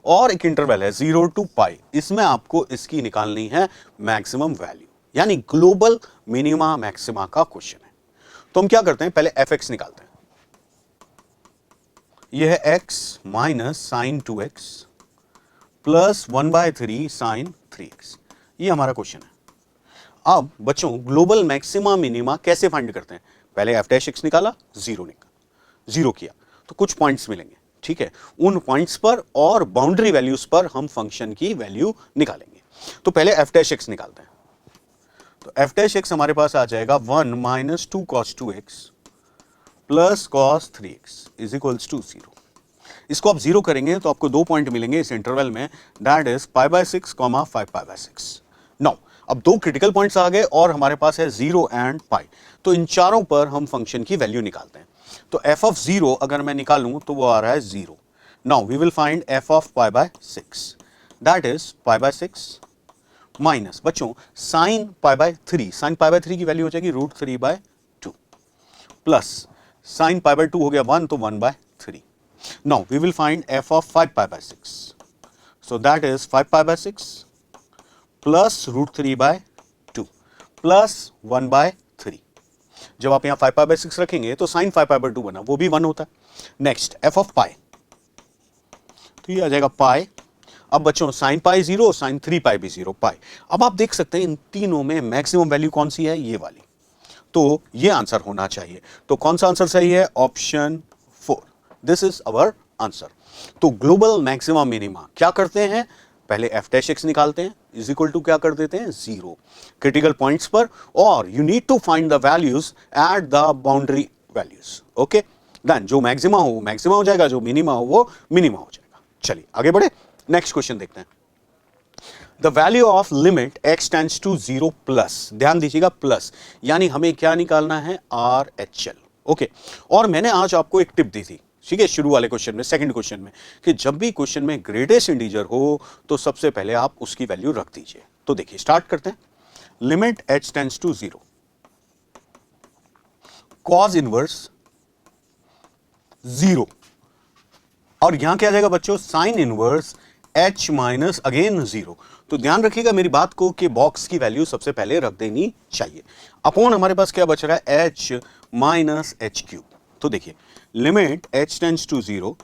और एक इंटरवल है 0 टू पाई, इसमें आपको इसकी निकालनी है मैक्सिमम वैल्यू, यानी ग्लोबल मिनिमा मैक्सिमा का क्वेश्चन है। तो हम क्या करते हैं, पहले एफ एक्स निकालते हैं। यह है x minus sine 2x plus 1/3 sine 3x, ये हमारा क्वेश्चन है। अब बच्चों ग्लोबल मैक्सिमा मिनिमा कैसे फाइंड करते हैं, पहले एफ डैश एक्स निकाला, जीरो किया तो कुछ पॉइंट्स मिलेंगे, ठीक है, उन पॉइंट्स पर और बाउंड्री वैल्यूज पर हम फंक्शन की वैल्यू निकालेंगे। तो पहले एफ डैश एक्स निकालते हैं। तो एफ डैश एक्स हमारे पास आ जाएगा 1 minus 2 cos 2x plus cos 3x is equals to 0। इसको आप जीरो करेंगे तो आपको 2 पॉइंट मिलेंगे इस इंटरवल में, दैट इज π/6, 5π/6। नाउ अब 2 क्रिटिकल पॉइंट्स आ गए और हमारे पास है 0 एंड पाई, तो इन चारों पर हम फंक्शन की वैल्यू निकालते हैं। तो f ऑफ 0 अगर मैं निकालूं तो वो आ रहा है 0। Now we will find f of π/6, that is π/6 minus बच्चों साइन π/3, साइन π/3 की वैल्यू हो जाएगी √3/2 प्लस साइन π/2 हो गया 1, तो 1/3। Now we will find f of 5π/6. So that is 5π/6 plus √3/2 plus 1/3। जब आप यहाँ 5π/6 रखेंगे तो sin 5π/2 बना, वो भी 1 होता है। नेक्स्ट f of पाई, तो ये आ जाएगा पाई। अब बच्चों sin पाई 0, sin 3π भी 0, पाई। अब आप देख सकते हैं इन तीनों में मैक्सिमम वैल्यू कौन सी है, ये वाली, तो ये आंसर होना चाहिए। तो कौन सा आंसर सही है, option 4, this is our answer. तो ग्लोबल मैक्सिमा मिनिमा क्या करते हैं, पहले एफ डैश एक्स निकालते हैं, इज इक्वल टू क्या कर देते हैं, 0 क्रिटिकल पॉइंट्स पर, और you need to find the values at the boundary values. Okay then जो मैक्सिमा हो वो मैक्सिमा हो जाएगा, जो मिनिमा हो वो मिनिमा हो जाएगा। चलिए आगे बढ़े, नेक्स्ट क्वेश्चन देखते हैं। The value of limit x tends to 0 plus, ध्यान दीजिएगा प्लस, यानी हमें क्या निकालना है, RHL। ओके और मैंने आज आपको एक टिप दी थी, ठीक है, शुरू वाले क्वेश्चन में, सेकंड क्वेश्चन में, कि जब भी क्वेश्चन में ग्रेटेस्ट इंटीजर हो तो सबसे पहले आप उसकी वैल्यू रख दीजिए। तो देखिए स्टार्ट करते हैं। Limit h tends to 0, cos inverse 0, और यहां क्या आ जाएगा बच्चों, sine inverse h minus again 0। तो ध्यान रखिएगा मेरी बात को कि बॉक्स की वैल्यू सबसे पहले रख देनी चाहिए। अपॉन हमारे पास क्या बच रहा है, h माइनस h3। तो देखिए लिमिट h टेंड्स टू 0,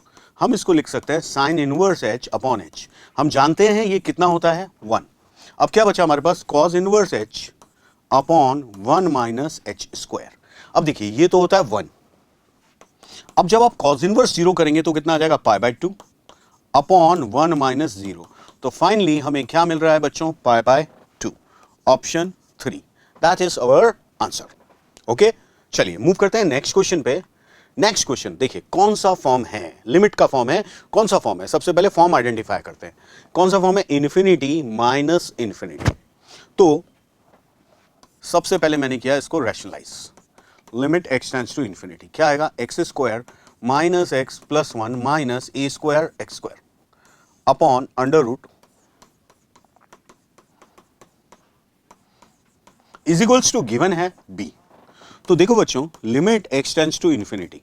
हम इसको लिख सकते हैं sign inverse h upon h। हम जानते हैं ये कितना होता है, 1। अब क्या बचा हमारे पास, cos inverse h upon 1 minus h square. अब देखिए ये तो होता है 1। अब जब आप कॉज इनवर्स 0 करेंगे तो कितना आ जाएगा, π/2 अपॉन 1 माइनस 0। तो फाइनली हमें क्या मिल रहा है बच्चों, π/2, option 3, that is our answer. Okay चलिए मूव करते हैं नेक्स्ट क्वेश्चन पे। नेक्स्ट क्वेश्चन देखिए कौन सा फॉर्म है, लिमिट का फॉर्म है, कौन सा फॉर्म है, सबसे पहले फॉर्म आइडेंटिफाई करते हैं। कौन सा फॉर्म है, इन्फिनिटी माइनस इन्फिनिटी। तो सबसे पहले मैंने किया इसको rationalise, limit x tends to infinity, क्या आएगा, x square minus x plus 1 minus a square x square upon under root is equals to given है b। तो देखो बच्चों limit x tends to infinity,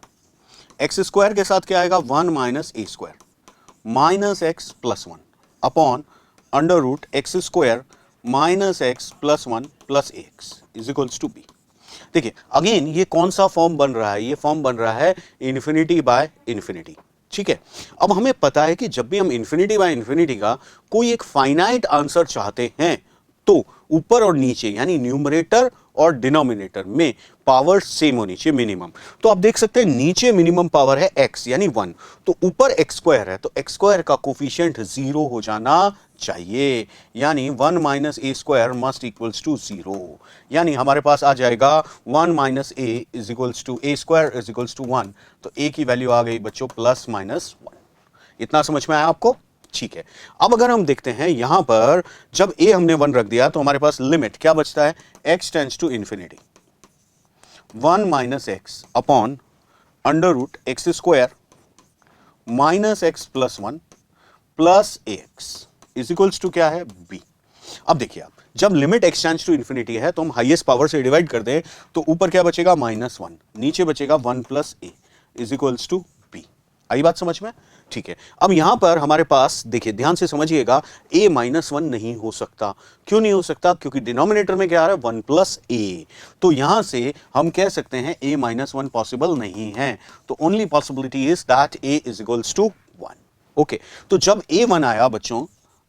x square के साथ क्या आएगा, 1 minus a square minus x plus 1 upon under root x square minus x plus 1 plus x is equals to b. देखिए अगेन ये कौन सा फॉर्म बन रहा है, ये फॉर्म बन रहा है इन्फिनिटी बाय इन्फिनिटी। ठीक है, अब हमें पता है कि जब भी हम इन्फिनिटी बाय इन्फिनिटी का कोई एक फाइनाइट आंसर चाहते हैं तो ऊपर और नीचे यानी न्यूमरेटर और डिनोमिनेटर में पावर सेम होनी चाहिए मिनिमम। तो आप देख सकते हैं नीचे मिनिमम पावर है x यानी 1, तो ऊपर x स्क्वायर है तो x स्क्वायर का कोफिशिएंट 0 हो जाना चाहिए, यानी 1 minus a square must equals to 0, यानी हमारे पास आ जाएगा 1 minus a is equals to a square is equals to 1, तो a की वैल्यू आ गई बच्चों प्लस माइनस 1। इतना समझ में आया आपको? ठीक है, अब अगर हम देखते हैं यहां पर जब a हमने 1 रख दिया तो हमारे पास लिमिट क्या बचता है, x tends to infinity 1 minus x upon under root x square minus x plus 1 plus a x is equals to क्या है b। अब देखिए आप जब limit x tends to infinity है तो हम हाईएस्ट पावर से डिवाइड कर दें तो ऊपर क्या बचेगा -1, नीचे बचेगा 1 plus a is equals to b। आई बात समझ में? ठीक है, अब यहां पर हमारे पास देखिए ध्यान से समझिएगा a -1 नहीं हो सकता। क्यों नहीं हो सकता? क्योंकि डिनोमिनेटर में क्या आ रहा है 1 प्लस ए, तो यहां से हम कह सकते हैं a -1 पॉसिबल नहीं है, तो only possibility is that a is equals to 1। Okay, तो जब a 1 आया बच्चों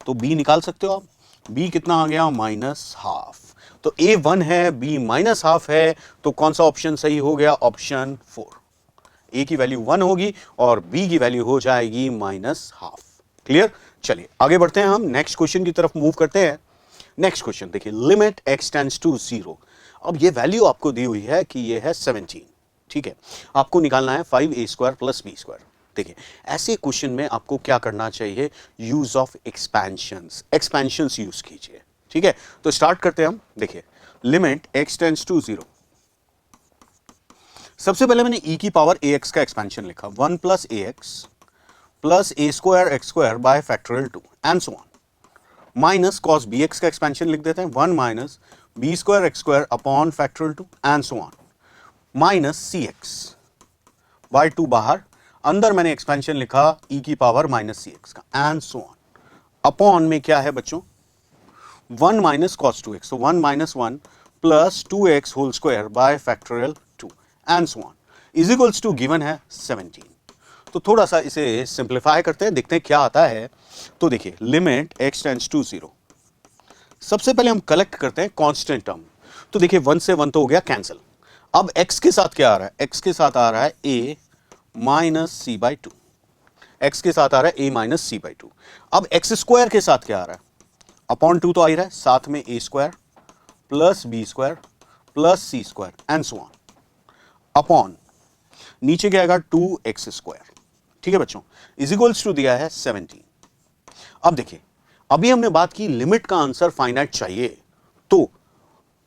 तो b निकाल सकते हो आप, b कितना आ गया -हाफ, तो a 1 है b -हाफ है, तो कौन सा ऑप्शन सही हो गया? ऑप्शन 4, a की वैल्यू 1 होगी और b की वैल्यू हो जाएगी -हाफ। क्लियर? चलिए आगे बढ़ते हैं, हम नेक्स्ट क्वेश्चन की तरफ मूव करते हैं। नेक्स्ट क्वेश्चन देखिए, लिमिट x टेंड्स टू 0। अब ये वैल्यू आपको दी हुई है कि ये है 17, ठीक है, आपको निकालना है 5a² प्लस b²। देखिए ऐसे क्वेश्चन में आपको क्या करना चाहिए, यूज ऑफ एक्सपेंशंस यूज कीजिए, ठीक है। तो स्टार्ट करते हैं हम। देखिए लिमिट x टेंड्स टू 0, सबसे पहले मैंने e की पावर ax का एक्सपेंशन लिखा 1 plus ax plus a² x² by factorial 2 and so on, minus cos bx का एक्सपेंशन लिख देते हैं 1 minus b² x² upon factorial 2 and so on, minus cx by 2 बाहर, अंदर मैंने एक्सपेंशन लिखा e की पावर माइनस cx का एंड सो ऑन, अपॉन में क्या है बच्चों 1 माइनस कॉस 2x, तो 1 minus 1 plus 2x whole square by factorial 2 and so on is equals to given है 17। तो थोड़ा सा इसे सिंप्लीफाई करते हैं, देखते हैं क्या आता है। तो देखिए लिमिट x टेंड्स टू 0, सबसे पहले हम कलेक्ट करते हैं कांस्टेंट टर्म। तो देखिए 1 से 1 तो हो गया कैंसिल, अब x के साथ क्या आ रहा है, x के साथ आ रहा है a minus c by 2, x के साथ आ रहा है a माइनस c बाई 2। अब x स्क्वायर के साथ क्या आ रहा है, अपॉन 2 तो आ ही रहा है, साथ में a² plus b² plus c² and so on, upon नीचे क्या आएगा 2x², ठीक है बच्चों, इज इक्वल्स टू दिया है 17। अब देखिए अभी हमने बात की लिमिट का आंसर फाइनाइट चाहिए, तो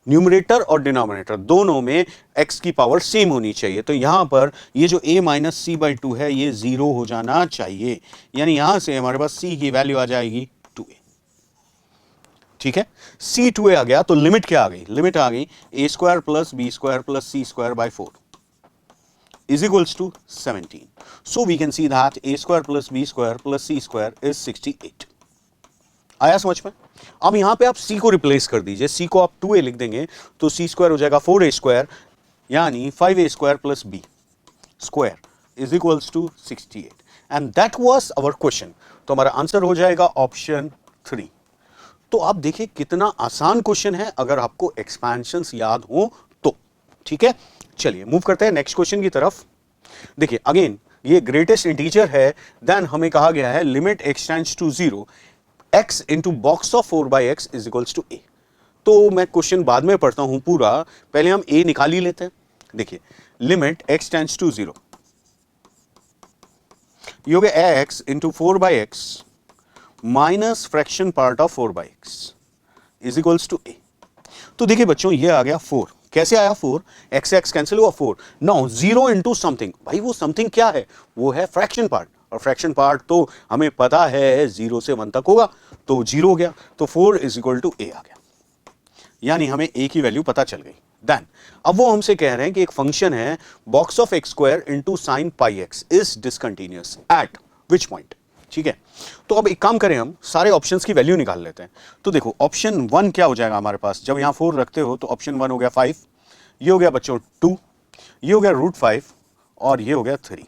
न्यूमरेटर और डिनोमिनेटर दोनों में x की पावर सेम होनी चाहिए, तो यहां पर ये जो a माइनस c बाई 2 है ये 0 हो जाना चाहिए, यानी यहां से हमारे पास c की वैल्यू आ जाएगी 2a, ठीक है, c 2a आ गया, तो लिमिट क्या आ गई, लिमिट आ गई a² plus b² plus c² by 4 is equals to 17. So we can see that a² plus b² plus c² is 68. आया समझ में? अब यहां पे आप c को रिप्लेस कर दीजिए, c को आप 2a लिख देंगे तो c² हो जाएगा 4a² यानी 5a² plus b² is equals to 68 and that was our question। तो हमारा आंसर हो जाएगा ऑप्शन 3। तो आप देखिए कितना आसान क्वेश्चन है अगर आपको एक्सपेंशंस याद हो तो, ठीक है। चलिए मूव करते हैं नेक्स्ट क्वेश्चन की तरफ। देखिए अगेन ये ग्रेटेस्ट इंटीजर है, देन हमें कहा गया है limit x tends to 0 x into box of 4/x is equals to a। तो मैं क्वेश्चन बाद में पढ़ता हूं पूरा, पहले हम a निकाल ही लेते हैं। देखिए लिमिट x टेंड्स टू 0, ये हो गया x into 4/x minus fraction part of 4/x is equals to a। तो देखिए बच्चों ये आ गया 4, कैसे आया 4, x x कैंसिल हुआ 4, नाउ 0 इंटू समथिंग, भाई वो समथिंग क्या है, वो है फ्रैक्शन पार्ट, और फ्रैक्शन पार्ट तो हमें पता है 0 से 1 तक होगा, तो 0 हो गया, तो 4 इज इक्वल टू a आ गया, यानी हमें a की वैल्यू पता चल गई। देन अब वो हमसे कह रहे हैं कि एक फंक्शन है box of x² into sine pi x is discontinuous eight which point, ठीक है। तो अब एक काम करें, हम सारे ऑप्शंस की वैल्यू निकाल लेते हैं। तो देखो ऑप्शन 1 क्या हो जाएगा हमारे पास, जब यहां 4 रखते हो तो ऑप्शन 1 हो गया 5, ये हो गया बच्चों 2, ये हो गया √5 और ये हो गया 3,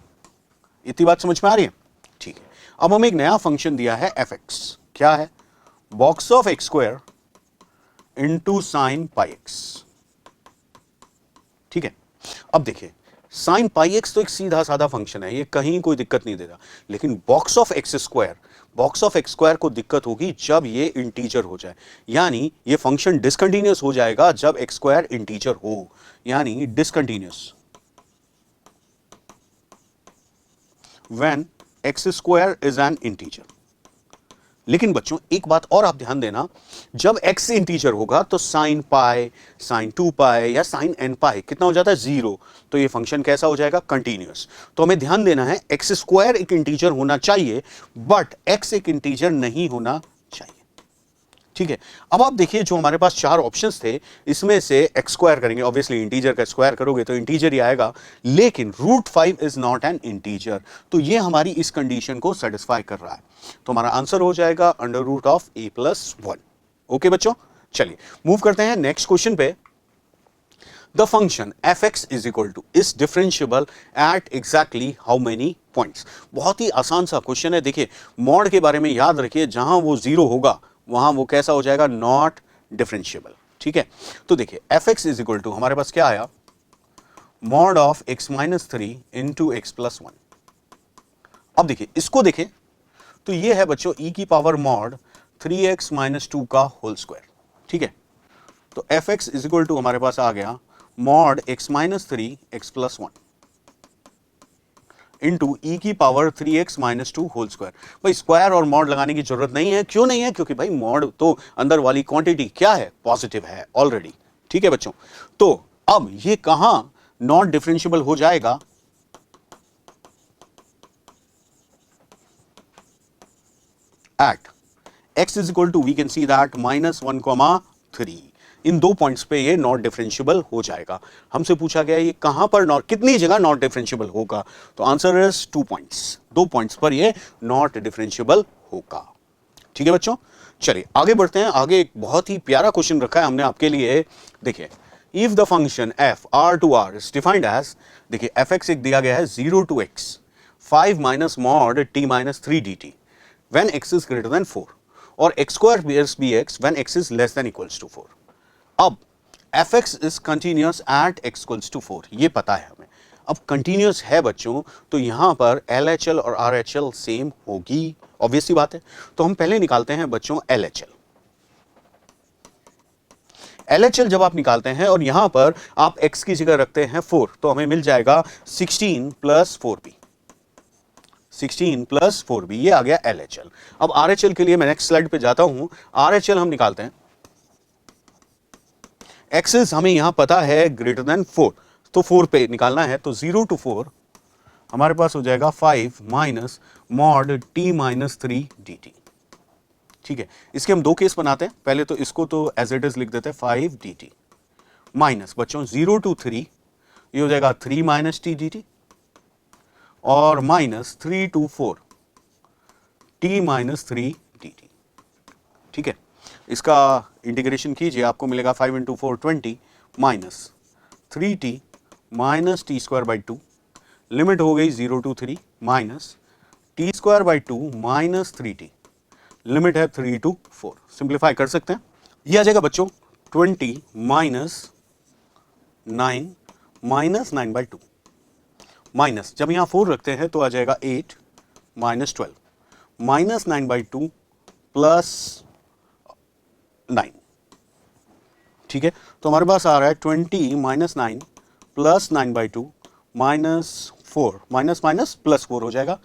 इतनी बात समझ में आ रही है? ठीक है, अब हमें एक नया फंक्शन दिया है एफ एक्स, क्या है? Box of x square into sine pi x. ठीक है, अब देखिए साइन पाई एक्स तो एक सीधा साधा फंक्शन है, ये कहीं कोई दिक्कत नहीं देगा, लेकिन बॉक्स ऑफ एक्स स्क्वायर को दिक्कत होगी जब ये इंटीजर हो जाए, यानी ये फंक्शन डिसकंटिन्यूअस हो जाएगा जब एक्स स्क्वायर इंटीजर हो, यानी discontinuous when x square is an integer. लेकिन बच्चों एक बात और आप ध्यान देना, जब x इंटीजर होगा तो साइन पाई, साइन 2 पाई या साइन n पाई कितना हो जाता है? 0। तो ये फंक्शन कैसा हो जाएगा? कंटीन्यूअस। तो हमें ध्यान देना है एक्स स्क्वायर एक इंटीजर होना चाहिए, बट x एक इंटीजर नहीं होना चाहिए। ठीक है, अब आप देखिए जो हमारे पास चार ऑप्शंस थे, इसमें से एक्स स्क्वायर करेंगे, ऑब्वियसली इंटीजर का स्क्वायर करोगे तो इंटीजर ही आएगा, लेकिन √5 इज नॉट एन इंटीजर, तो ये हमारी इस कंडीशन को सेटिस्फाई कर रहा है, तो हमारा आंसर हो जाएगा √(a+1). ओके बच्चों, चलिए मूव करते हैं नेक्स्ट क्वेश्चन पे। The function f(x) is differentiable at exactly how many points? बहुत ही आसान सा क्वेश्चन है। देखिए मॉड के बारे में याद रखिए, जहां वो 0 होगा वहां वो कैसा हो जाएगा? Not differentiable. ठीक है, तो देखिए f(x) हमारे पास क्या आया? Mod of x-3 into x+1। अब देखिए इसको देखें तो ये है बच्चों e की पावर मॉड 3x-2 का होल स्क्वायर। ठीक है, तो f(x) हमारे पास आ गया मॉड x-3 x+1 इंटू ई की पावर 3x-2 होल स्क्वायर। भाई स्क्वायर और मॉड लगाने की जरूरत नहीं है, क्यों नहीं है? क्योंकि भाई मॉड तो अंदर वाली क्वांटिटी क्या है? पॉजिटिव है ऑलरेडी। ठीक है बच्चों, तो अब ये कहां नॉट डिफरेंशिएबल हो जाएगा? At x we can see that -1, 3, इन दो पॉइंट्स पे ये नॉट डिफरेंशिएबल हो जाएगा। हमसे पूछा गया ये कहां पर नॉट, कितनी जगह नॉट डिफरेंशिएबल होगा? तो आंसर इज 2 पॉइंट्स, 2 पॉइंट्स पर ये नॉट डिफरेंशिएबल होगा। ठीक है बच्चों, चलिए आगे बढ़ते हैं। आगे एक बहुत ही प्यारा क्वेश्चन रखा है हमने आपके लिए। देखिए if the function f r is defined as, देखिए f(x) एक दिया गया है 0 to x 5 minus mod t-3 dt when x is greater than 4 और x² bx when x is less than equals to 4। अब f(x) is continuous at x equals to 4, ये पता है हमें। अब कंटिन्यूस है बच्चों, तो यहां पर LHL और RHL सेम होगी, ऑब्वियस सी बात है। तो हम पहले निकालते हैं बच्चों LHL। LHL जब आप निकालते हैं और यहां पर आप x की जगह रखते हैं 4, तो हमें मिल जाएगा 16 + 4b, 16 + 4b, ये आ गया LHL। अब RHL के लिए मैं नेक्स्ट स्लाइड पे जाता हूं। RHL हम निकालते हैं, एक्सेस हमें यहां पता है ग्रेटर देन 4, तो 4 पे निकालना है, तो 0 to 4 हमारे पास हो जाएगा 5 माइनस मॉड t-3 dt। ठीक है, इसके हम 2 केस बनाते हैं। पहले तो इसको तो एज इट इज लिख देते हैं 5 dt माइनस बच्चों 0 to 3, ये हो जाएगा 3 माइनस t dt और माइनस 3 to 4 t-3 dt। ठीक है, इसका इंटीग्रेशन कीजिए, आपको मिलेगा 5 × 4 20 minus 3t minus t²/2, limit हो गई 0 to 3 minus t²/2 minus 3t, limit है 3 to 4। सिंप्लीफाई कर सकते हैं, ये आ जाएगा बच्चों 20 माइनस 9 माइनस 9/2 माइनस, जब यहां 4 रखते हैं तो आ जाएगा 8 माइनस 12 माइनस 9/2 प्लस 9। ठीक है, तो हमारे पास आ रहा है 20 minus 9 plus 9/2 minus 4, minus minus plus 4 हो जाएगा,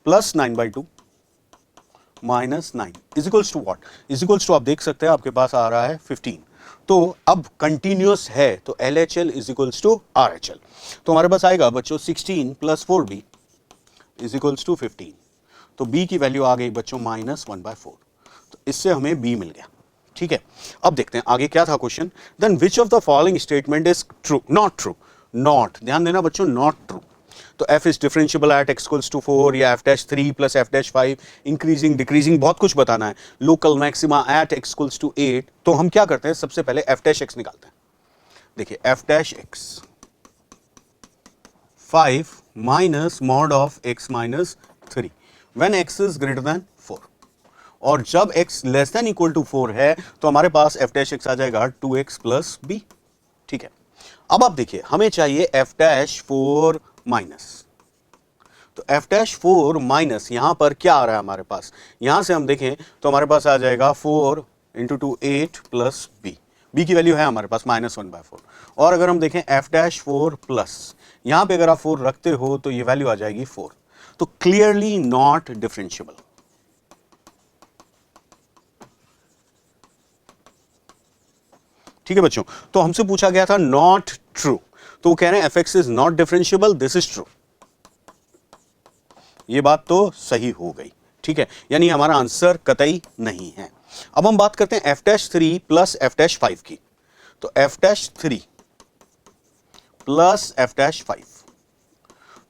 plus 9/2 minus 9 is equals to what? Is equals to आप देख सकते हैं आपके पास आ रहा है 15। तो अब कंटिन्यूअस है तो LHL is equals to RHL, तो हमारे पास आएगा बच्चों 16 + 4b इज इक्वल्स टू 15। तो b की वैल्यू आ गई बच्चों -1/4, तो इससे हमें b मिल गया। ठीक है, अब देखते हैं आगे क्या था question. Then which of the following statement is true? Not true, not, ध्यान देना बच्चों, नॉट ट्रू। तो f is differentiable at x equals to 4 या f'3 + f'5, इंक्रीजिंग डिक्रीजिंग बहुत कुछ बताना है। Local maxima at x equals to 8, तो हम क्या करते हैं, सबसे पहले f'(x) निकालते हैं। देखिए f'(x) 5 minus mod of x minus 3 when x is greater than 4, और जब x less than equal to 4 है तो हमारे पास f डैश x आ जाएगा 2x प्लस b। ठीक है, अब आप देखिए हमें चाहिए f डैश 4 माइनस, तो f डैश 4 माइनस यहां पर क्या आ रहा है हमारे पास, यहां से हम देखें तो हमारे पास आ जाएगा 4 इंटू 2 8 प्लस b, b की वैल्यू है हमारे पास -1/4, और अगर हम देखें f डैश 4 प्लस, यहां पे अगर आप 4 रखते हो तो ये वैल्यू आ जाएगी 4, तो क्लियरली नॉट डिफरेंशिएबल। ठीक है बच्चों, तो हमसे पूछा गया था नॉट ट्रू, तो वो कह रहे हैं fx is not differentiable, this is true. ये बात तो सही हो गई। ठीक है, यानी हमारा आंसर कतई नहीं है। अब हम बात करते हैं f dash 3 plus f dash 5 की, तो f dash 3 plus f dash 5,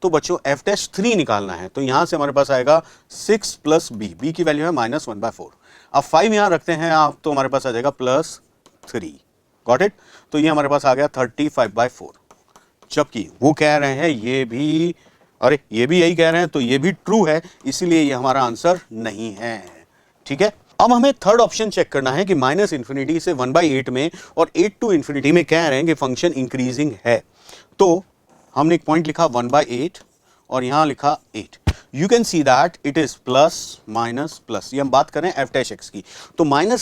तो बच्चों f डैश 3 निकालना है, तो यहां से हमारे पास आएगा 6 प्लस b, b की वैल्यू है -1/4, अब 5 यहां रखते हैं आप तो हमारे पास आ जाएगा +3, गॉट इट, तो ये हमारे पास आ गया 35/4, जबकि वो कह रहे हैं ये भी, अरे ये भी यही कह रहे हैं, तो ये भी ट्रू है, इसीलिए ये हमारा आंसर नहीं है। ठीक है, अब हमें थर्ड ऑप्शन चेक करना है कि -∞ से 1/8 में और 8 टू इन्फिनिटी में कह रहे हैं कि फंक्शन इंक्रीजिंग है, तो हमने एक पॉइंट लिखा 1/8 और यहां लिखा 8, you can see that it is plus minus plus, ये हम बात करें f डैश x की, तो -∞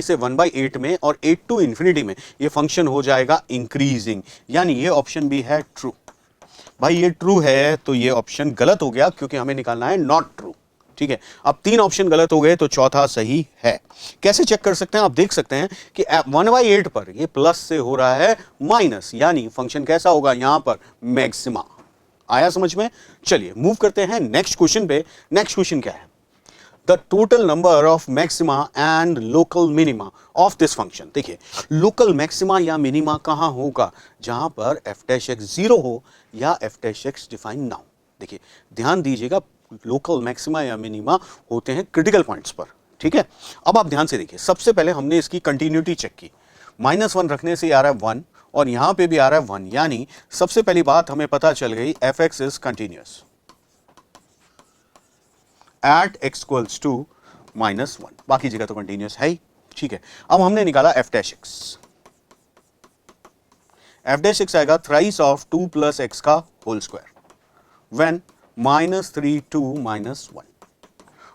से 1/8 में और 8 टू इन्फिनिटी में ये फंक्शन हो जाएगा इंक्रीजिंग, यानी ये ऑप्शन भी है ट्रू। भाई ये ट्रू है तो ये ऑप्शन गलत हो गया, क्योंकि हमें निकालना है नॉट ट्रू। ठीक है, अब 3 ऑप्शन गलत हो गए तो चौथा सही है। कैसे चेक कर सकते हैं, आप देख सकते हैं कि 1/8 पर ये प्लस से हो रहा है माइनस, यानी फंक्शन कैसा होगा यहां पर मैक्सिमा। आया समझ में? चलिए मूव करते हैं नेक्स्ट क्वेश्चन पे। नेक्स्ट क्वेश्चन क्या है, the total number of maxima and local minima of this function. देखिए लोकल मैक्सिमा या मिनिमा कहां होगा, जहां पर f डैश x 0 हो या f डैश x डिफाइन ना हो। देखिए ध्यान दीजिएगा, लोकल मैक्सिमा या मिनिमा होते हैं क्रिटिकल पॉइंट्स पर। ठीक है, अब आप ध्यान से देखिए, सबसे पहले हमने इसकी कंटिन्यूटी चेक की, -1 रखने से आ रहा है 1 और यहां पे भी आ रहा है 1, यानी सबसे पहली बात हमें पता चल गई fx is continuous at x equals to -1, बाकी जगह तो कंटिन्यूअस है ही। ठीक है, अब हमने निकाला f dash x, f dash x आएगा थ्राइस ऑफ 2 प्लस x का होल स्क्वायर व्हेन -3 to -1,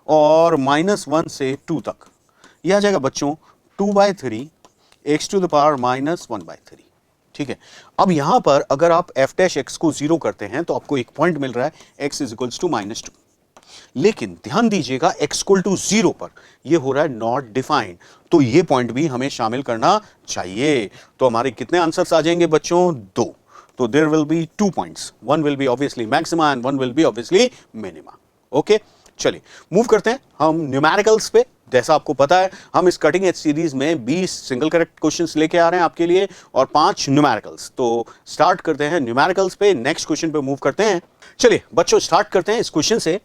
और -1 से 2 तक यह आ जाएगा बच्चों 2/3 x टू द पावर -1/3। ठीक है, अब यहां पर अगर आप f डैश x को 0 करते हैं तो आपको एक पॉइंट मिल रहा है x इज इक्वल्स टू -2, लेकिन ध्यान दीजिएगा x इक्वल टू 0 पर यह हो रहा है नॉट डिफाइंड, तो यह पॉइंट भी हमें शामिल करना चाहिए। तो हमारे कितने आंसर्स आ जाएंगे बच्चों, 2, तो there will be 2 points, one will be obviously maxima and one will be obviously minima. Okay, चलिए मूव करते हैं हम न्यूमेरिकल्स पे। जैसा आपको पता है हम इस कटिंग एज सीरीज में 20 सिंगल करेक्ट क्वेश्चंस लेके आ रहे हैं आपके लिए और 5 न्यूमेरिकल्स। तो स्टार्ट करते हैं न्यूमेरिकल्स पे, नेक्स्ट क्वेश्चन पे मूव करते हैं। चलिए बच्चों स्टार्ट करते हैं इस क्वेश्चन से।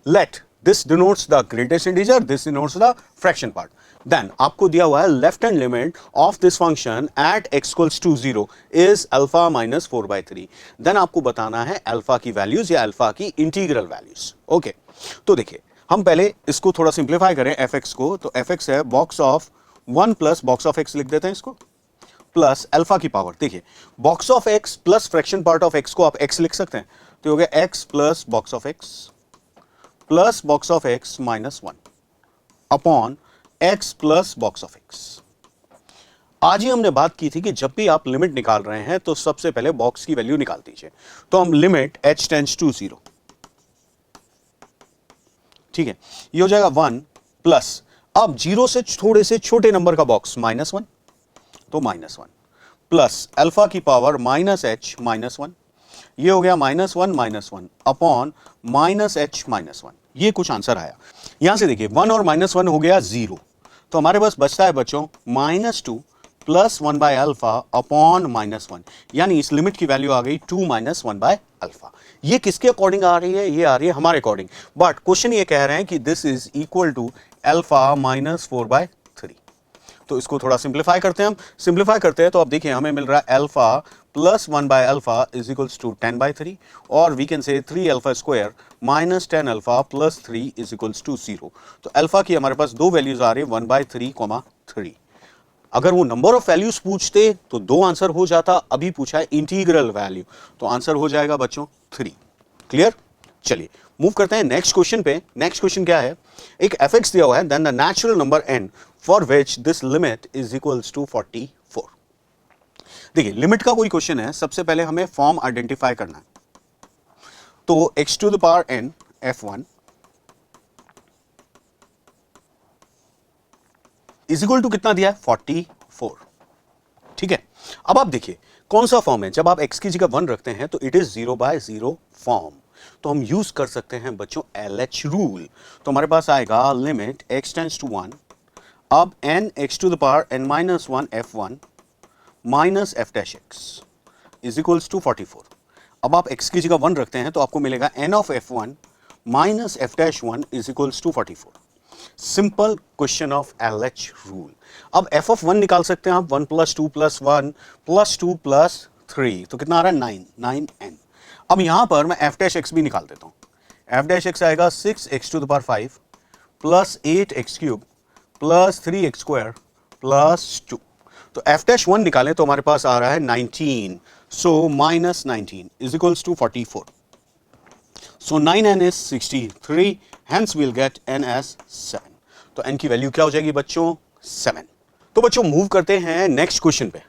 Let this denotes the greatest integer, this denotes the fraction part. Then आपको दिया हुआ है left hand limit of this function at x equals to 0 is alpha minus 4/3। Then आपको बताना है अल्फा की वैल्यूज या अल्फा की इंटीग्रल वैल्यूज। ओके, तो देखिए हम पहले इसको थोड़ा सिंप्लीफाई करें fx को, तो fx है box of 1 plus box of x लिख देते हैं इसको, प्लस अल्फा की पावर। देखिए box of x plus fraction part of x को आप x लिख सकते हैं, तो हो गया x plus box of x plus box of x -1 upon x plus box of x। आज ही हमने बात की थी कि जब भी आप लिमिट निकाल रहे हैं तो सबसे पहले बॉक्स की वैल्यू निकाल दीजिए, तो हम लिमिट h टेंड्स टू 0, ठीक है, ये हो जाएगा 1 प्लस, अब 0 से थोड़े से छोटे नंबर का बॉक्स -1, तो -1 प्लस अल्फा की पावर -h -1, ये हो गया -1 अपॉन -h -1। ये कुछ आंसर आया। यहां से देखिए 1 और -1 हो गया 0, तो हमारे पास बचता है बच्चों -2 प्लस 1/अल्फा अपॉन -1, यानी इस लिमिट की वैल्यू आ गई 2 - 1/अल्फा। ये किसके अकॉर्डिंग आ रही है, ये आ रही है हमारे अकॉर्डिंग, बट क्वेश्चन ये कह रहे हैं कि this is equal to alpha -4/3। तो इसको थोड़ा सिंप्लीफाई करते हैं हम, सिंप्लीफाई करते हैं तो अब देखिए हमें मिल रहा है alpha plus 1 by alpha is equals to 10 by 3, or we can say 3 alpha square minus 10 alpha plus 3 is equals to 0. तो अल्फा की हमारे पास दो वैल्यूज आ रही है 1 by 3, 3. अगर वो नंबर ऑफ वैल्यूज पूछते तो दो आंसर हो जाता, अभी पूछा है इंटीग्रल वैल्यू, तो आंसर हो जाएगा बच्चों 3. क्लियर? चलिए मूव करते हैं नेक्स्ट क्वेश्चन पे. नेक्स्ट क्वेश्चन क्या है, एक fx दिया हुआ है, then the natural number n for which this limit is equals to 44. देखिए लिमिट का कोई क्वेश्चन है, सबसे पहले हमें फॉर्म आइडेंटिफाई करना है. तो x to the power n f1 is equal to कितना दिया है 44. ठीक है, अब आप देखिए कौन सा फॉर्म है, जब आप x की जगह 1 रखते हैं तो इट इज 0 by 0 फॉर्म, तो हम यूज कर सकते हैं बच्चों LH रूल. तो हमारे पास आएगा लिमिट x टेंड्स टू 1, अब n x to the power n minus 1 f1 minus f dash x is equals to 44. अब आप x की जगह 1 रखते हैं तो आपको मिलेगा n of f1 minus f dash 1 is equals to 44. Simple question of LH rule. अब f ऑफ 1 निकाल सकते हैं आप, 1 प्लस 2 प्लस 1 प्लस 2 प्लस 3, तो कितना आ रहा है 9n. अब यहां पर मैं f डैश x भी निकाल देता हूं. f डैश x आएगा 6x to the power 5 plus 8x cube plus 3x square plus 2. तो f डैश 1 निकालें तो हमारे पास आ रहा है 19, so minus 19 is equals to 44. So 9n is 63, hence we'll get n as 7. तो n की वैल्यू क्या हो जाएगी बच्चों 7. तो बच्चों मूव करते हैं नेक्स्ट क्वेश्चन पे.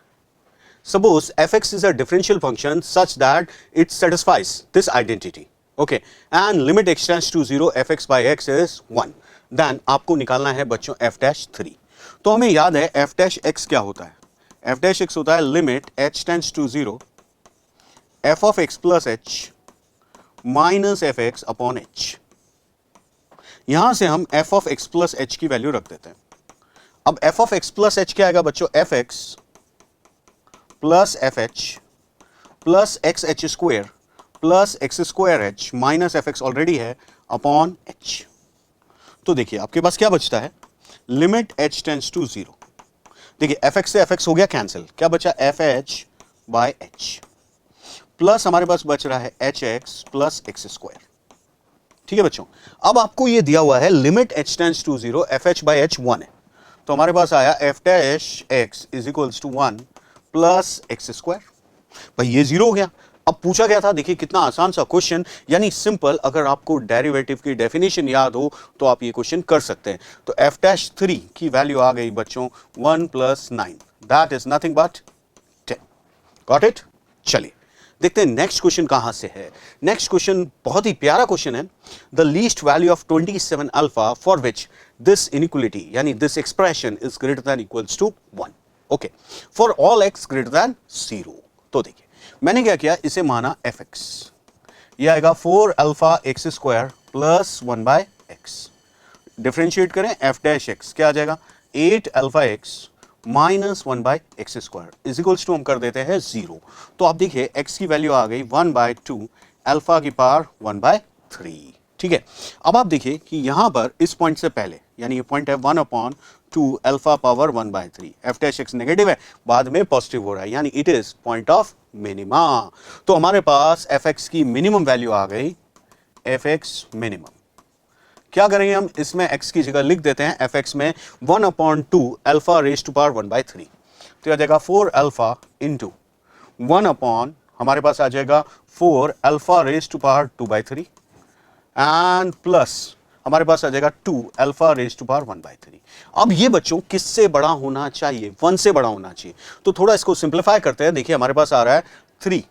Suppose fx is a differential function such that it satisfies this identity, okay, and limit x tends to 0 fx by x is 1. Then आपको निकालना है बच्चों f dash 3. तो हमें याद है f dash x क्या होता है, f dash x होता है limit h tends to 0 f of x plus h minus F x upon H. यहां से हम f of x plus H की वैल्यू रख देते हैं. अब f of x plus H क्या आएगा बच्चों, F x plus F H plus x H square plus x square H minus F x already है अपॉन एच. तो देखिए आपके पास क्या बचता है, लिमिट h टेंड्स टू 0. देखिए एफ एक्स से एफ एक्स हो गया कैंसिल, क्या बचा f h by h plus हमारे पास बच रहा है h x plus x square. ठीक है बच्चों, अब आपको ये दिया हुआ है limit h tends to 0 f h by h 1 है, तो हमारे पास आया f dash x is equals to 1 plus x square. भाई ये 0 हो गया. अब पूछा गया था, देखिए कितना आसान सा क्वेश्चन, यानी सिंपल, अगर आपको डेरिवेटिव की डेफिनेशन याद हो तो आप ये क्वेश्चन कर सकते हैं. तो एफ डैश 3 की वैल्यू आ गई बच्चों 1 plus 9, that is nothing but 10. Got it? चलिए देखते हैं नेक्स्ट क्वेश्चन कहां से है. नेक्स्ट क्वेश्चन बहुत ही प्यारा क्वेश्चन है. The least value of 27 alpha for which this inequality यानी this expression is greater than equals to 1. Okay, for all x greater than 0. तो देखिए मैंने क्या किया, इसे माना एफ एक्स, ये आएगा 4 alpha x square plus 1 by x. Differentiate करें एफ डैश एक्स, क्या आ जाएगा 8 alpha x minus 1 by x square is equals to हम कर देते हैं 0. तो आप देखिए x की वैल्यू आ गई 1 बाय 2 अल्फा की पावर 1 बाय 3. ठीक है, अब आप देखिए कि यहां पर इस पॉइंट से पहले, यानी ये पॉइंट है 1 upon 2 alpha power 1 by 3, f dash x negative है, बाद में पॉजिटिव हो रहा है, यानी it is point of minima. तो हमारे पास एफ एक्स की मिनिमम वैल्यू आ गई एफ एक्स मिनिमम. क्या करेंगे हम, इसमें x की जगह लिख देते हैं एफ एक्स में 1 upon 2 alpha raise to power 1 by 3. तो आ जाएगा 4 अल्फा इंटू 1 अपॉन, हमारे पास आ जाएगा 4 alpha raise to power 2 by 3 and plus हमारे पास आ जाएगा 2 alpha raise to power 1 by 3. अब ये बच्चों किससे बड़ा होना चाहिए, 1 से बड़ा होना चाहिए. तो थोड़ा इसको सिंप्लीफाई करते हैं. देखिए हमारे पास आ रहा है 3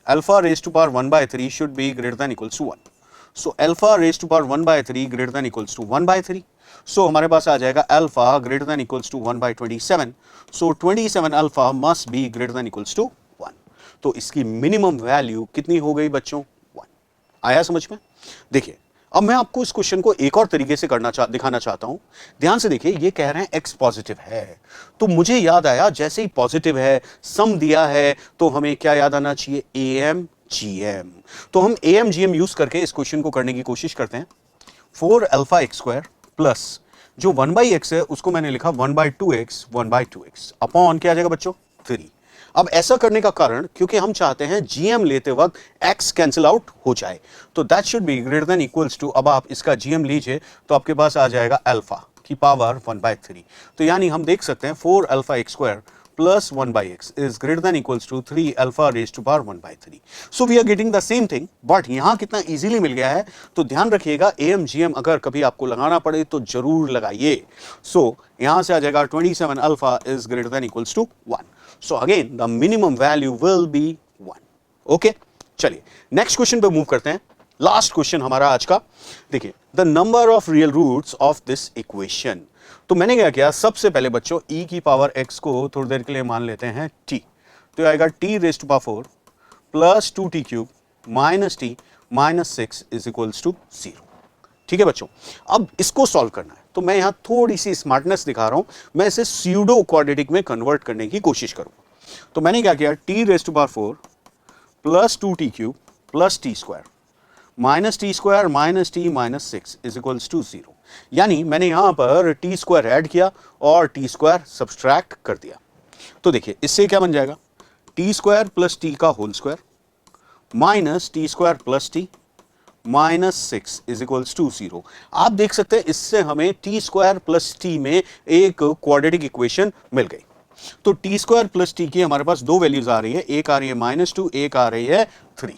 alpha raise to power 1 by 3 should be greater than equals to 1. So alpha raised to power 1 by 3 greater than equals to 1 by 3. So हमारे पास आ जाएगा alpha greater than equals to 1 by 27. So 27 alpha must be greater than equals to 1. तो इसकी मिनिमम वैल्यू कितनी हो गई बच्चों 1. आया समझ में? देखिए अब मैं आपको इस क्वेश्चन को एक और तरीके से दिखाना चाहता हूं. ध्यान से देखिए, ये कह रहे हैं x पॉजिटिव है, तो मुझे याद आया जैसे ही पॉजिटिव है, सम दिया है, तो हमें क्या याद आना चाहिए, am GM. तो हम AM GM यूज करके इस क्वेश्चन को करने की कोशिश करते हैं. 4 अल्फा एक्स स्क्वायर प्लस जो 1 बाई एक्स है उसको मैंने लिखा 1 by 2x 1 by 2x upon क्या आ जाएगा बच्चों 3. अब ऐसा करने का कारण क्योंकि हम चाहते हैं जीएम लेते वक्त एक्स कैंसिल आउट हो जाए, तो that should be greater than equals to, अब आप इसका जीएम लीजिए तो आपके पास आ जाएगा अल्फा की पावर 1/3, तो यानी हम देख सकते हैं 4 alpha x square plus 1 by x is greater than equals to 3 alpha raised to power 1 by 3. So we are getting the same thing, but यहाँ कितना easily मिल गया है, तो ध्यान रखिएगा AMGM अगर कभी आपको लगाना पड़े तो जरूर लगाइए. So यहाँ से आ जाएगा 27 alpha is greater than equals to 1. So again the minimum value will be 1. Okay? चलिए next question पे move करते हैं. लास्ट क्वेश्चन हमारा आज का, देखिए the number of real roots of this equation. तो मैंने क्या किया, सबसे पहले बच्चों e की पावर x को थोड़ी देर के लिए मान लेते हैं t, तो आएगा t raise to power 4 plus 2t cube minus t minus 6 is equals to 0. ठीक है बच्चों, अब इसको सॉल्व करना है, तो मैं यहां थोड़ी सी स्मार्टनेस दिखा रहा हूं, मैं इसे स्यूडो क्वाड्रेटिक में कन्वर्ट करने की कोशिश करूंगा. तो मैंने क्या किया, t raise to power 4 plus 2t cube plus t square minus t square minus t minus 6 is equals to 0. यानी मैंने यहां पर टी स्क्वायर ऐड किया और टी स्क्वायर सब्सट्रैक्ट कर दिया. तो देखिए इससे क्या बन जाएगा, टी स्क्वायर प्लस टी का whole square minus t square plus t minus 6 is equals to 0. आप देख सकते हैं इससे हमें टी स्क्वायर प्लस टी में एक क्वाड्रेटिक इक्वेशन मिल गई. तो टी स्क्वायर प्लस टी की हमारे पास दो वैल्यूज आ रही है, एक आ रही है -2, एक आ रही है 3.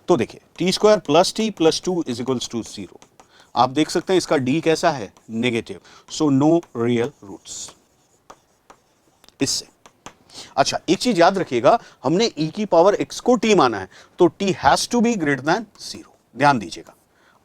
तो देखिए t square plus t plus 2 is equals to 0. आप देख सकते हैं इसका डी कैसा है, negative, so no real roots इससे. अच्छा एक चीज याद रखिएगा, हमने e की पावर x को t माना है, तो t has to be greater than 0, ध्यान दीजिएगा.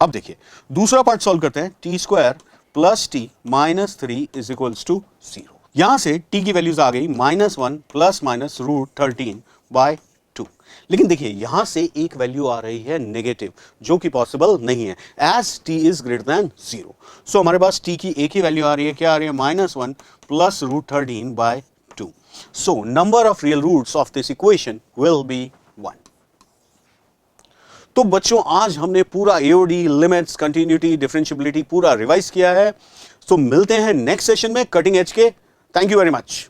अब देखिए दूसरा पार्ट सॉल्व करते हैं, t square plus t minus 3 is equals to 0. यहां से t की वैल्यूज आ गई -1 प्लस माइनस √13/2. लेकिन देखिए यहां से एक वैल्यू आ रही है नेगेटिव, जो कि पॉसिबल नहीं है as t is greater than 0. So हमारे पास t की एक ही वैल्यू आ रही है, क्या आ रही है, -1 plus √13/2. So number of real roots of this equation will be 1. तो बच्चों आज हमने पूरा एओडी, लिमिट्स, कंटिन्यूटी, डिफरेंशिएबिलिटी पूरा रिवाइज किया है. सो मिलते हैं नेक्स्ट सेशन में कटिंग एज के. Thank you very much.